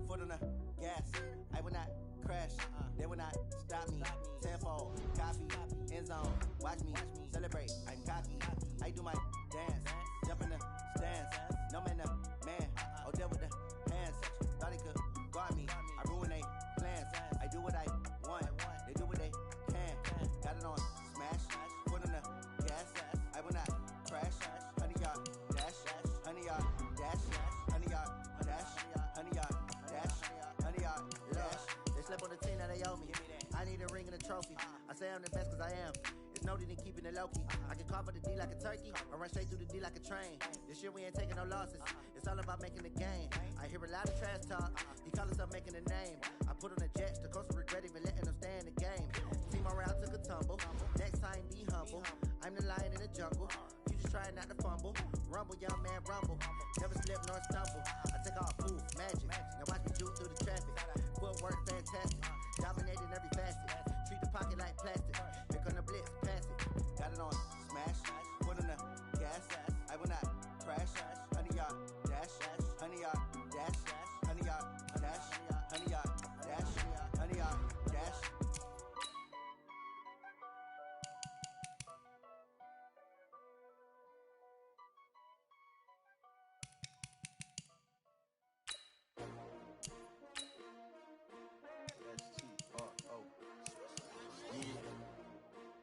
Foot on the gas. I will not crash. They will not stop me. Tenfold, copy, end zone. Watch me celebrate. I'm cocky. I do my dance. Jump in the stands. No man, the man. Oh, deal with the hands. Thought he could guard me. I ruin they plans. I do what I want. They do what they can. Got it on smash. Foot on the gas. I will not crash. 100-yard dash. 100-yard dash. 100-yard dash. 100-yard dash. 100-yard dash. They slept on the team, now they owe me. I need a ring and a trophy. I say I'm the best cause I am. It's noted in keeping it low-key. I can carve up the D like a turkey. I run straight through the D like a train. This year we ain't taking no losses. It's all about making the game. I hear a lot of trash talk. He call himself making a name. I put on the jets. The coach will regret even letting them stay in the game. Team around took a tumble. Next time be humble. I'm the lion in the jungle. You just trying not to fumble. Rumble, young man, rumble. Never slip nor stumble. I take off, poof, magic. Now watch me juke through the traffic. Footwork fantastic. Dominating every facet. Treat the pocket like plastic. Here come the blitz, pass it. Got it on smash. Foot on the gas. I will not crash. 100-yard dash. 100-yard dash. 100-yard dash. 100-yard dash. 100-yard dash.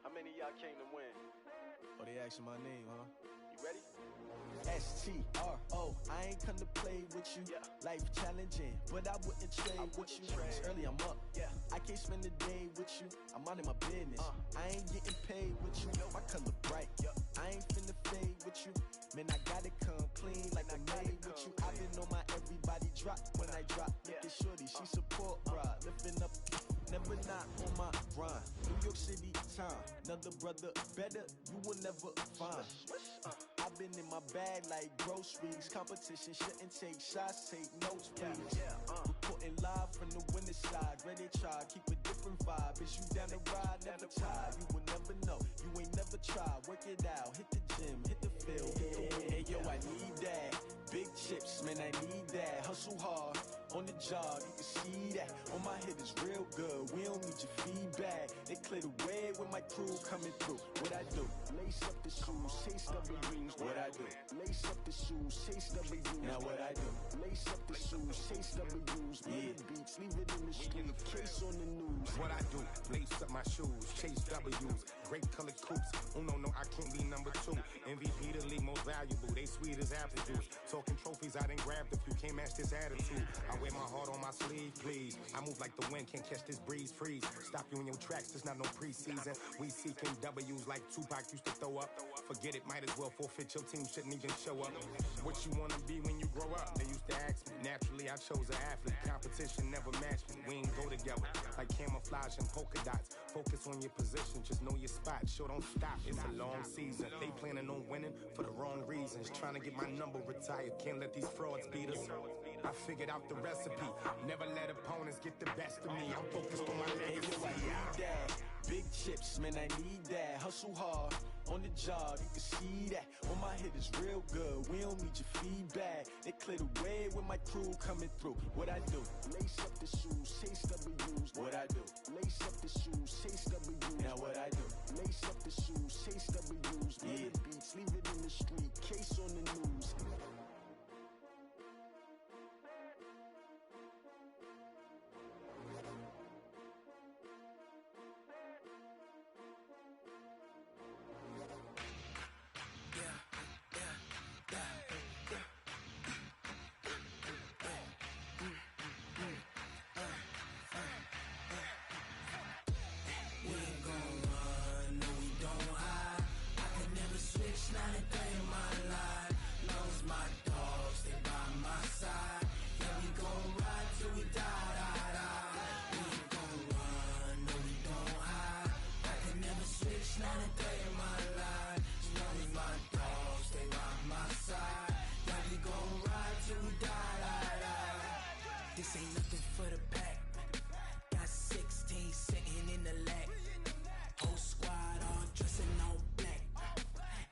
How many of y'all came to win? Oh, they asking my name, huh? You ready? S-T-R-O, I ain't come to play with you. Yeah. Life challenging, but I wouldn't trade with you. It's early, I'm up. Yeah. I can't spend the day with you. I'm out in my business. I ain't getting paid with you. My color bright. I ain't finna fade with you. Man, I gotta come clean like I made with you. I've been on my everybody drop when I drop. Look at shorty, she support, bruh. Lifting up, never not on my grind. New York City time, another brother better, you will never find. I've been in my bag like groceries. Competition shouldn't take shots, take notes, please. Reporting live from the winning side. Ready to try, keep a different vibe. Is you down the ride, never tired. You will never know, you ain't never tried. Work it out, hit the gym, hit the field, hit the win. Hey yo, I need that. Big chips, man, I need that. Hustle hard, on the job, you can see that. On my hit is real good, we don't need your feedback. They clear the way with my crew coming through. What I do? Lace up the shoes, chase W's. What I do? Lace up the shoes, chase W's. Now what I do? Lace up the shoes, chase W's. Yeah. Beats, leave it in the street, case on the news. What I do? Lace up my shoes, chase W's. Great colored coops. Oh no, I can't be number 2. MVP the league most valuable. They sweet as apple juice. Talking trophies, I done grabbed a few. Can't match this attitude. I wear my heart on my sleeve, please. I move like the wind, can't catch this breeze. Freeze. Stop you in your tracks, there's not no preseason. We seeking W's like Tupac used to throw up. Forget it, might as well forfeit. Your team shouldn't even show up. What you wanna be when you grow up? They used to ask me. Naturally, I chose an athlete. Competition never matched me. We ain't go together like camouflage and polka dots. Focus on your position, just know your spot. Sure, don't stop. It's a long season. They planning on winning for the wrong reasons. Trying to get my number retired. Can't let these frauds beat us. I figured out the recipe. Never let opponents get the best of me. I'm focused on my legacy. Hey, yo, I need that. Big chips, man, I need that. Hustle hard, on the job, you can see that. On my hit is real good, we don't need your feedback. They clear the way with my crew coming through. What I do? Lace up the shoes, chase W's. What I do? Lace up the shoes, chase W's. Now what I do? Lace up the shoes, chase W's. Yeah. Beats, leave it in the street, case on the news. This ain't nothing for the pack. Got 16 sitting in the lap. Whole squad all dressing all black.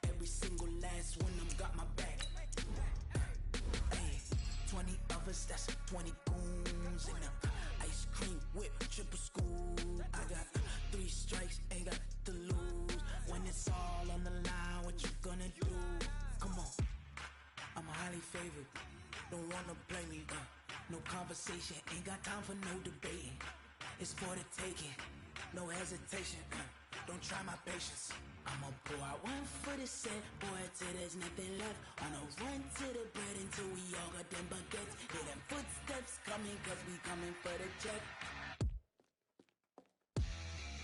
Every single last one of them got my back. Hey, 20 of us, that's 20 goons in the ice cream whip, triple school. I got 3 strikes, ain't got to lose. When it's all on the line, what you gonna do? Come on, I'm highly favored. Don't wanna play me, no conversation, ain't got time for no debating. It's for the taking, no hesitation, don't try my patience. I'ma pour out one for the set, boy, till there's nothing left. On a run to the bread until we all got them baguettes. Hear them footsteps coming, cause we coming for the check.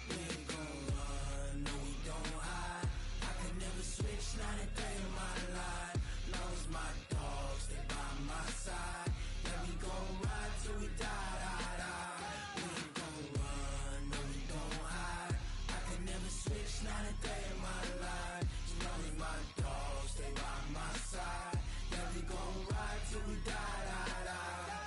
We ain't gon' run, no we don't hide. I could never switch, not a day in my life. Long as my dogs, they by my side. Yeah, we gon' ride till we die, die, die. We ain't gon' run, no we don't hide. I could never switch, not a day in my life. As long as my dogs, they by my side. Yeah, we gon' ride till we die, die, die.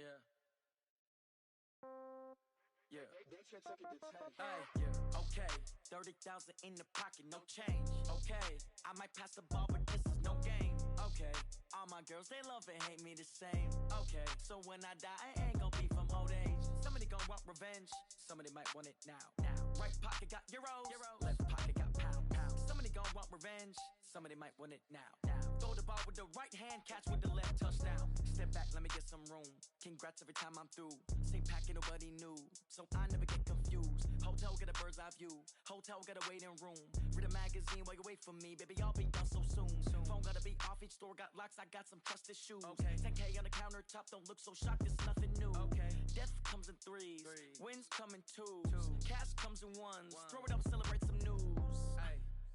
Yeah. Yeah. Hey, yeah. Okay. 30,000 in the pocket, no change. Okay. I might pass the ball, but this is no game. Okay. All my girls, they love and hate me the same. Okay. So when I die, I ain't gon' be from old age. Somebody gon' want revenge. Somebody might want it now. Right pocket got euros. Left pocket got pound. Somebody gon' want revenge. Somebody might want it now. Throw the ball with the right hand, catch with the left, touchdown. Step back, let me get some room. Congrats every time I'm through. Same packet, nobody knew. So I never get confused. Hotel get a bird's eye view. Hotel get a waiting room. Read a magazine while you wait for me. Baby, I'll be done so soon. Phone gotta be off, each store got locks. I got some trusted shoes. 10K on the countertop, don't look so shocked, it's nothing new. Death comes in threes. Wins come in twos. Cash comes in ones. Throw it up, celebrate some news.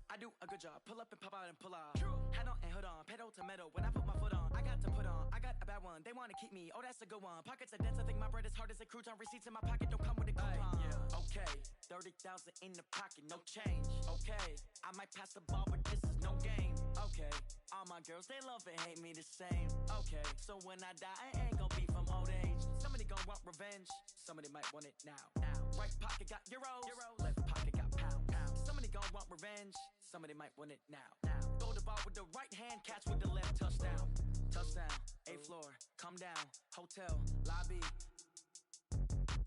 I do a good job, pull up and pop out and pull out. Hat on and hood on, pedal to metal. When I put my foot on, I got to put on. I got a bad one, they wanna keep me. Oh, that's a good one. Pockets are dense, I think my bread is hard as a crouton. Receipts in my pocket don't come with a coupon. Okay, 30,000 in the pocket, no change. Okay, I might pass the ball, but this is no game. Okay, all my girls, they love and hate me the same. Okay, so when I die, I ain't gon' be from old age. Somebody gon' want revenge, somebody might want it now. Right pocket got euros, left pocket got pound. Somebody gon' want revenge, somebody might want it now. Throw the ball with the right hand, catch with the left, touchdown. Touchdown, 8th floor, come down, hotel, lobby.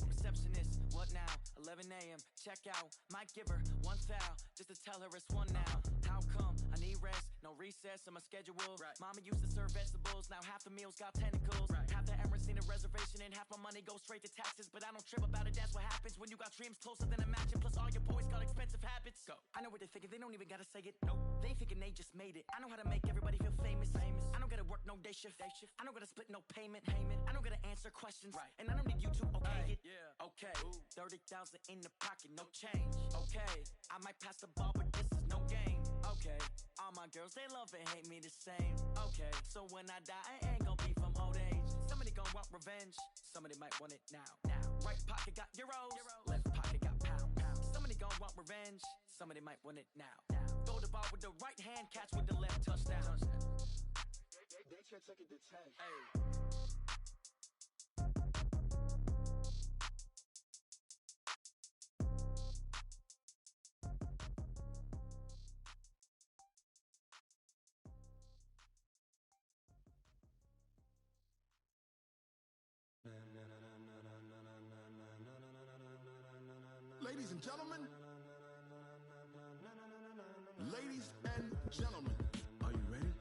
Receptionist, what now? 11 a.m., check out. Might give her one foul, just to tell her it's one now. How come? I need rest, no recess in my schedule. Mama used to serve vegetables, now half the meals got tentacles. Half the Emirates need a reservation and half my money goes straight to taxes. But I don't trip about it, that's what happens when you got dreams closer than a matching. Plus all your boys got expensive habits. Go. I know what they're thinking, they don't even gotta say it. Nope. They thinking they just made it. I know how to make everybody feel famous. I don't gotta work no day shift. I don't gotta split no payment. I don't gotta answer questions. And I don't need you to okay it. Okay, 30,000 in the pocket, no change. Okay, I might pass the ball, but this is no game. Okay, all my girls, they love and hate me the same. Okay, so when I die, I ain't gon' be from old age. Somebody gon' want revenge, somebody might want it now. Right pocket got euros, left pocket got pound. Somebody gon' want revenge, somebody might want it now. Throw the ball with the right hand, catch with the left, touchdown. They can't take it to 10. Hey. Ladies and gentlemen, ladies and gentlemen, are you ready?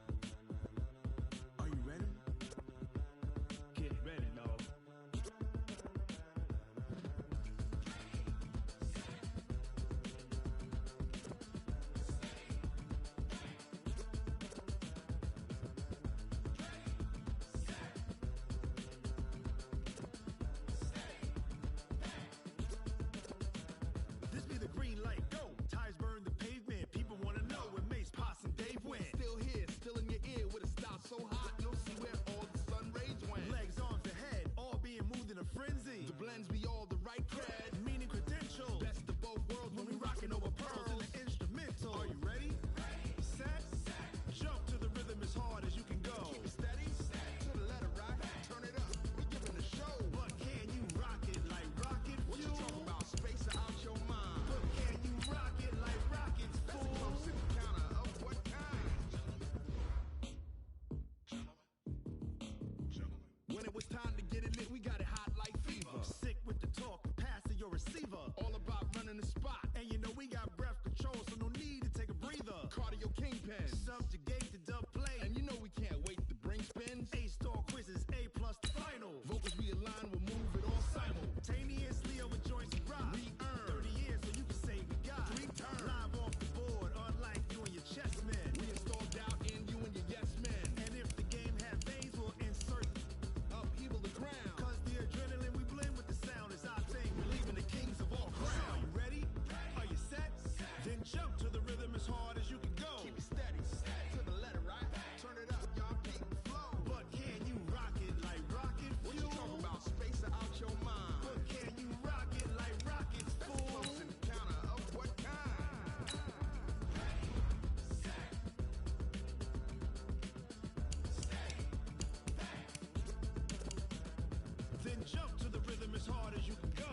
Are you ready? Get ready, dog. This be the green light, go. Tires burn the pavement. People wanna know where Mace, Potts, and Dave went. All about running the spot. And you know we got breath control, so no need to take a breather. Cardio kingpin, subjugate the dub play. And you know we can't wait to bring spins. A-star quizzes, A+ the final. Vocals we align, we'll move it all simultaneously over joints and rock. We earn 30 years so you can say we got 3 turns. Live off the board, unlike you and your chess men. We install doubt in you and your yes men. And if the game had veins, we'll insert upheaval the ground. Cause the adrenaline we blend with the sound is our thing. We're leaving the kings of all ground. Are you ready? Are you set? Then jump to the rhythm as hard as you can go. Keep it steady, to the letter, right? Turn it up, y'all keep the flow. But can you rock it like rocket fuel? What you talking about? Space out your mind. But can you rock it like rocket fuel? Close encounter of what kind? Then jump to the rhythm as hard as you can go.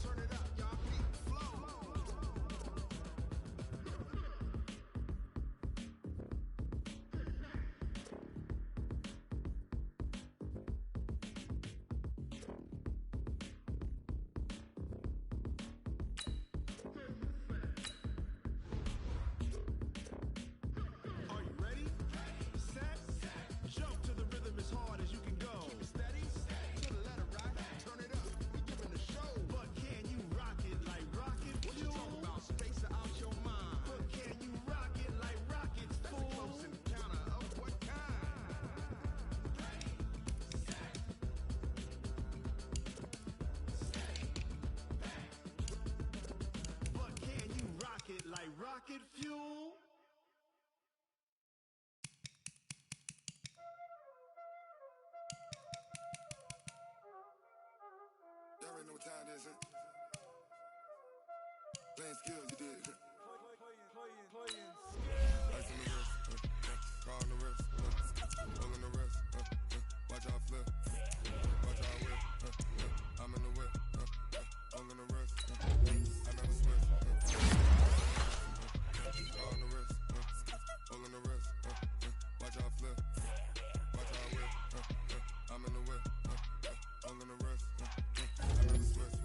Turn it up, y'all keep the flow. Are you ready? Set? Jump to the rhythm as hard as you can go. Keep it steady, to the letter, right? Turn it up, we giving the show. But can you rock it like rocket fuel? What you talking about? Space out your mind. But can you rock it like rockets, fool? That's a close encounter of what kind? But can you rock it like rocket fuel? Y'all already know what time it is, huh? Playing skills, you did. Ice on the wrist, car on the wrist, roll on the wrist, watch out flip, watch out whip, I'm in the whip, roll on the wrist, I never switch, car on the wrist, roll on the wrist, watch out flip, watch out whip, I'm in the whip, roll on the wrist, I never switch,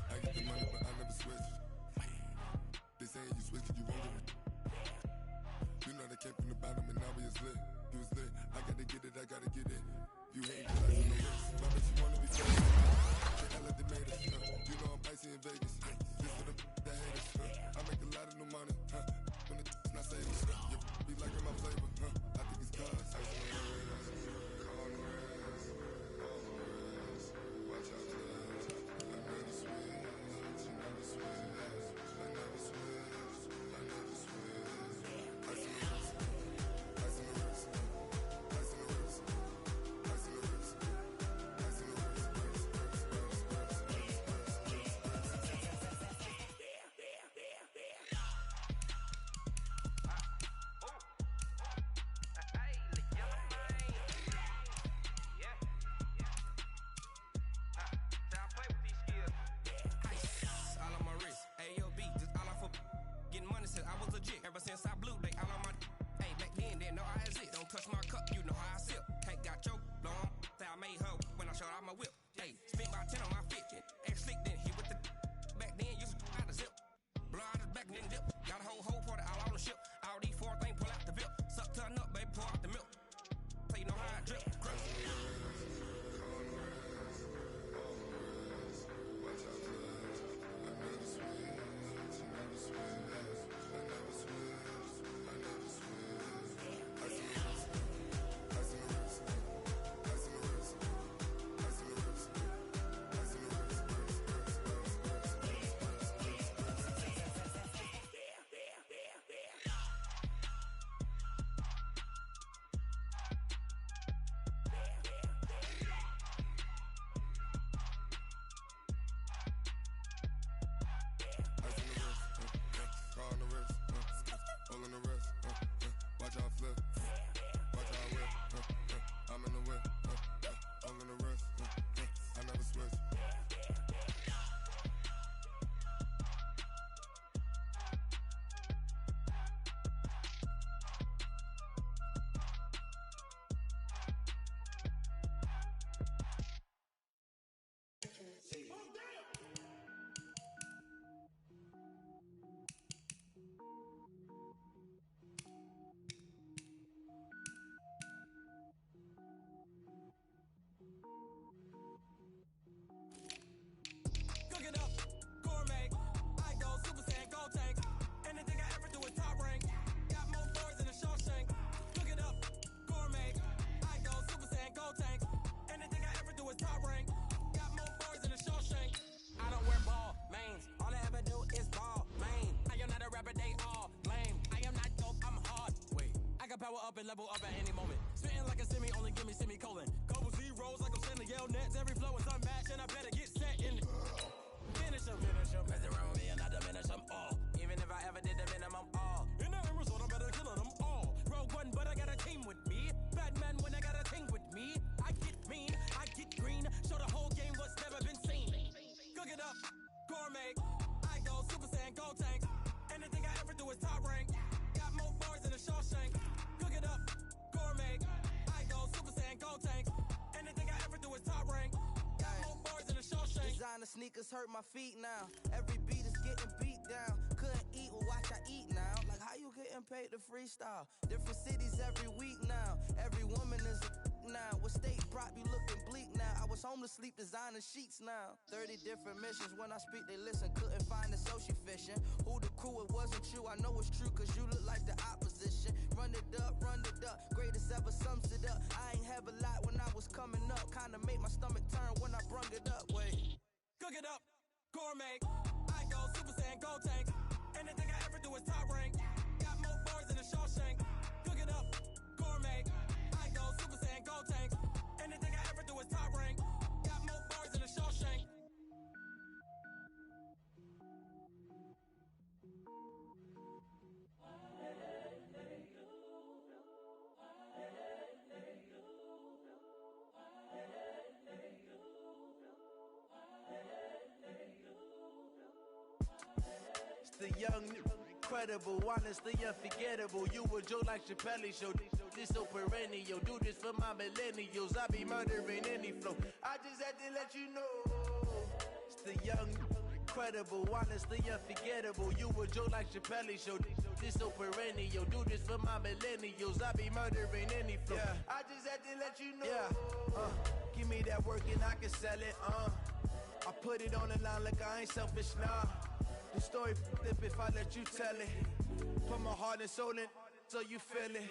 I get the money but I never switch. They saying you switch, you won't get it. You know they came from the bottom and now we is lit. You was lit, I gotta get it, I gotta get it. You hate cause I on the wrist. My bitch, you wanna be famous. They act like they made us. You know I'm icy in Vegas. This for the that hate us. I make a lot of new money. When the not saving. You be liking my flavor. I think it's cause. Ice on the wrist. Car on the wrist. All on the wrist. Watch out for this. I never switch. You never switch. I never switch. I never switch. Ice on the wrist. Ice on the wrist. Ice on the wrist. Ice on the wrist. Ice on the All on my wrist, AOB, just all off of getting money since I was a jit. Ever since I blew, they all on my. Hey, back then, didn't know I exist. Don't touch my cup, you know how I sip. Can't got choke, blow on. Say I made her when I showed out my whip. Hey, spent about 10 on my fit, ex slick, then hit with the. Back then, used to out the zip. Blow out the back, then dip. Got a whole party all on the ship. All these 4 things pull out the VIP. Suck to a nut, baby, pour out the milk. So you know how I drip. Crush. up and level up at any moment. Spitting like a semi, only give me semicolon. Couple zeros like I'm sending yell nets. Every flow is unmatched, and I better get set in. Finish them. Mess around with me and I diminish them all. Even if I ever did the minimum all. In the end result, I'm better killing them all. Rogue one, but I got a team with me. Batman when I got a team with me. I get mean, I get green. Show the whole game what's never been seen. Cook it up, gourmet. I go Super Saiyan, gold tank. Anything I ever do is top rank. Got more bars than a Shawshank. Cook it up, gourmet. I go Super Saiyan, gold tank. Anything I ever do is top rank. Got more bars than a Shawshank. Designer sneakers hurt my feet now. Every beat is getting beat down. Couldn't eat, well watch I eat now. Like how you getting paid to freestyle? Different cities every week now. Every woman is a now. What state brought you looking bleak now? I was home to sleep designer sheets now. 30 different missions. When I speak they listen. Couldn't find the social fishing. Who the crew, it wasn't you. I know it's true cause you look like the opposition. Run it up. Greatest ever sums it up. I ain't have a lot when I was coming up. Kinda made my stomach turn when I brung it up. Wait. Cook it up, gourmet. I go Super Saiyan, gold tank. Anything I ever do is top rank. Got more bars than a Shawshank. Cook it up, gourmet. I go Super Saiyan, gold tank. Anything I ever do is top rank. Got more bars than a Shawshank. The young, incredible, honestly unforgettable. You a Joe like Chappelle show. This so perennial. Do this for my millennials. I be murdering any flow. I just had to let you know. It's the young, incredible, honestly unforgettable. You a Joe like Chappelle show. This so perennial. Do this for my millennials. I be murdering any flow. Yeah. I just had to let you know. Yeah. Give me that work and I can sell it. I put it on the line like I ain't selfish, nah. The story flip if I let you tell it. Put my heart and soul in so you feel it.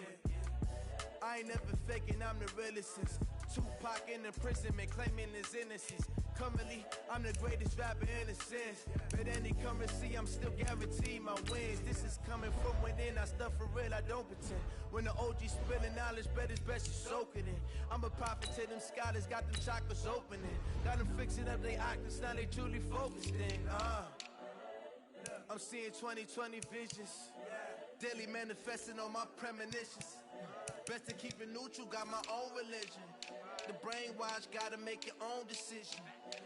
I ain't never faking, I'm the realest since Tupac in imprisonment, claiming his innocence. Currently, I'm the greatest rapper in a sense. But any currency, I'm still guaranteed my wins. This is coming from within, I stuff for real, I don't pretend. When the OG spilling knowledge, bet it's best you soak it in. I'm a prophet to them scholars, got them chakras opening. Got them fixing up they octaves, now they truly focused in. I'm seeing 2020 visions. Daily manifesting on my premonitions. Best to keep it neutral, got my own religion. The brainwash, gotta make your own decision.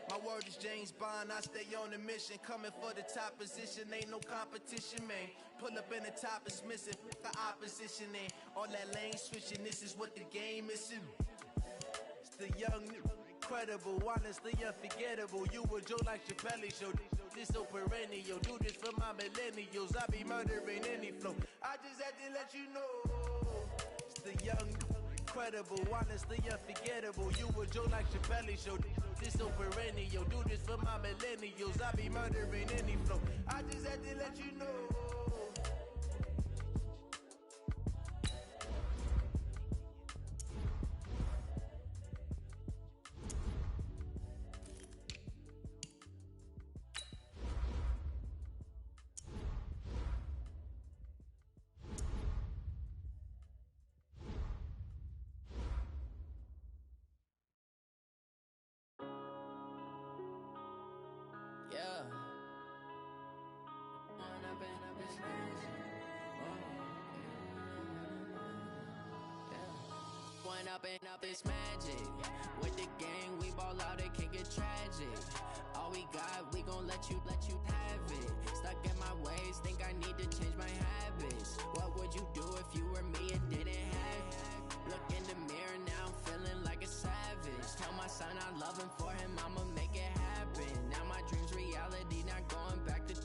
My word is James Bond, I stay on the mission. Coming for the top position, ain't no competition, man. Pull up in the top, it's missing, the opposition ain't. All that lane switching, this is what the game missing. It's the young, incredible, honestly unforgettable. You a Joe like Chappelle show. This so perennial. Do this for my millennials. I be murdering any flow. I just had to let you know. It's the young, incredible, honestly unforgettable. You a Joe like Chappelle show. This so perennial. Do this for my millennials. I be murdering any flow. I just had to let you know. Up this magic. With the gang, we ball out, it can get tragic. All we got, we gon' let you have it. Stuck in my ways, think I need to change my habits. What would you do if you were me and didn't have it? Look in the mirror, now I'm feeling like a savage. Tell my son I love him, for him I'ma make it happen. Now my dream's reality, not going back to.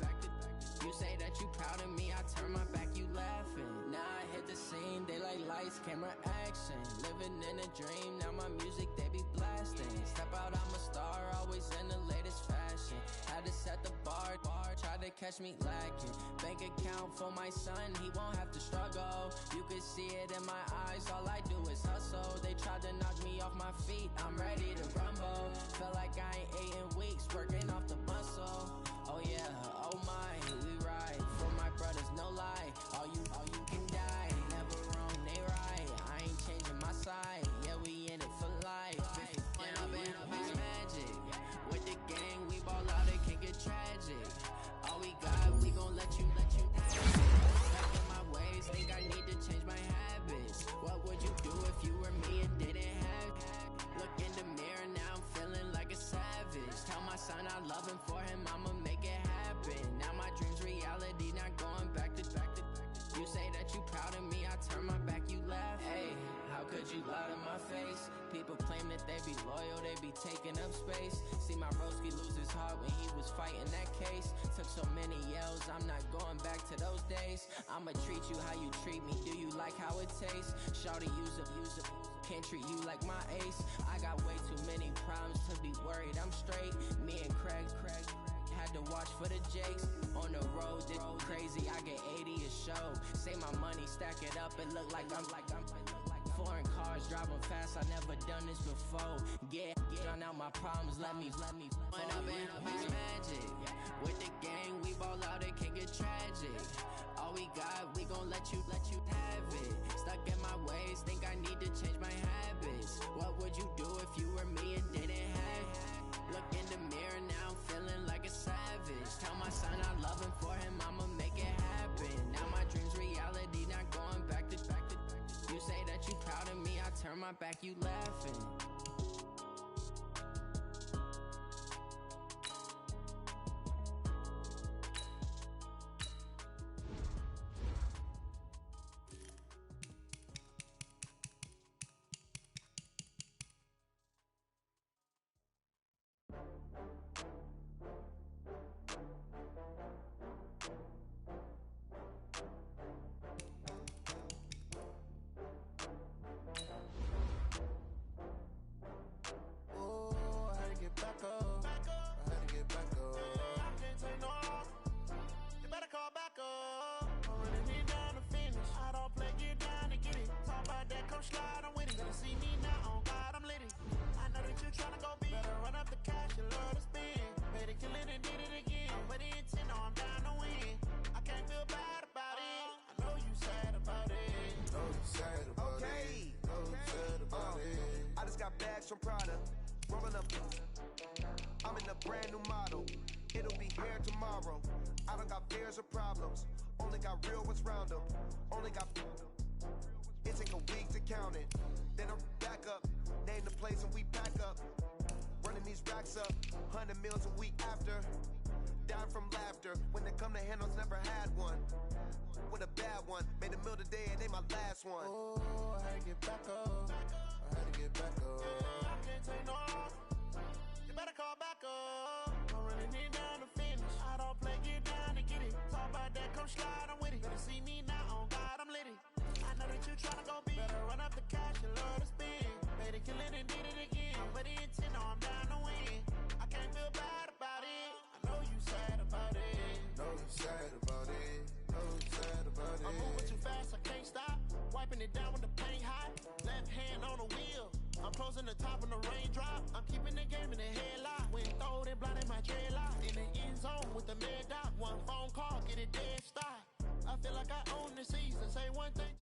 You say that you proud of me, I turn my back, you laughing. Now I hit the scene, they like lights, camera, action. Living in a dream, now my music, they be blasting. Step out, I'm a star, always in the latest fashion. Had to set the bar, try to catch me lacking. Bank account for my son, he won't have to struggle. You can see it in my eyes, all I do is hustle. They tried to knock me off my feet, I'm ready to rumble. Feel like I ain't ate in weeks, working off the muscle. Oh yeah, oh my, we ride for my brothers, no lie. All you can die, never wrong, they right. out of my face. People claim that they be loyal, they be taking up space. See my broski lose his heart when he was fighting that case. Took so many yells, I'm not going back to those days. I'ma treat you how you treat me, do you like how it tastes? Shawty, use up, can't treat you like my ace. I got way too many problems to be worried, I'm straight. Me and Craig had to watch for the Jakes. On the road, this crazy, I get 80 a show. Say my money, stack it up, it look like I'm foreign cars, driving fast, I never done this before. Get drown out my problems, let me Went up in a beach magic. With the gang, we ball out, it can get tragic. All we got, we gon' let you have it. Stuck in my ways, think I need to change my habits. What would you do if you were me and didn't have it? Look in the mirror, now I'm feeling like a savage. Tell my son I love him, for him I'ma make it happen. Now my dream's reality, not going back to. You say that you proud of me, I turn my back, you laughing. Slide, I'm with it. Better see me now, on God, I'm litty. I know that you tryna go big. Better run up the cash, you love to spend. Better kill it and did it again. But the intent, no, I'm down to win. I can't feel bad about it. I know you sad about it. Know you sad about it. Know you sad about it. I just got bags from Prada. Rolling up. I'm in a brand new model. It'll be here tomorrow. I don't got fears or problems. Only got real ones round them. Only got. It take a week to count it. Then I'm back up. Name the place and we pack up. Running these racks up. 100 meals a week after. Dying from laughter. When they come to handles, never had one. With a bad one. Made a meal today and they my last one. Oh, I had to get back up. I had to get back up. I can't take no loss. You better call back up. I'm running it down to finish. I don't play, get down to get it. Talk about that, come slide, I'm with it. Better see me now, on God, I'm litty. I know that you tryna go big. Better run up the cash, you love to spend. Better kill it and did it again. But the intent, no, I'm down to win. I can't feel bad about it. I know you sad about it. Know you sad about it. Know you sad about it. I'm moving too fast, I can't stop. Wiping it down with the paint hot. Left hand on the wheel. I'm closing the top when the raindrop. I'm keeping the game in the headlock. When throwed and blinded my dreadlock. In the end zone with the mad dot. One phone call, get it dead stop. I feel like I own the season. Say one thing.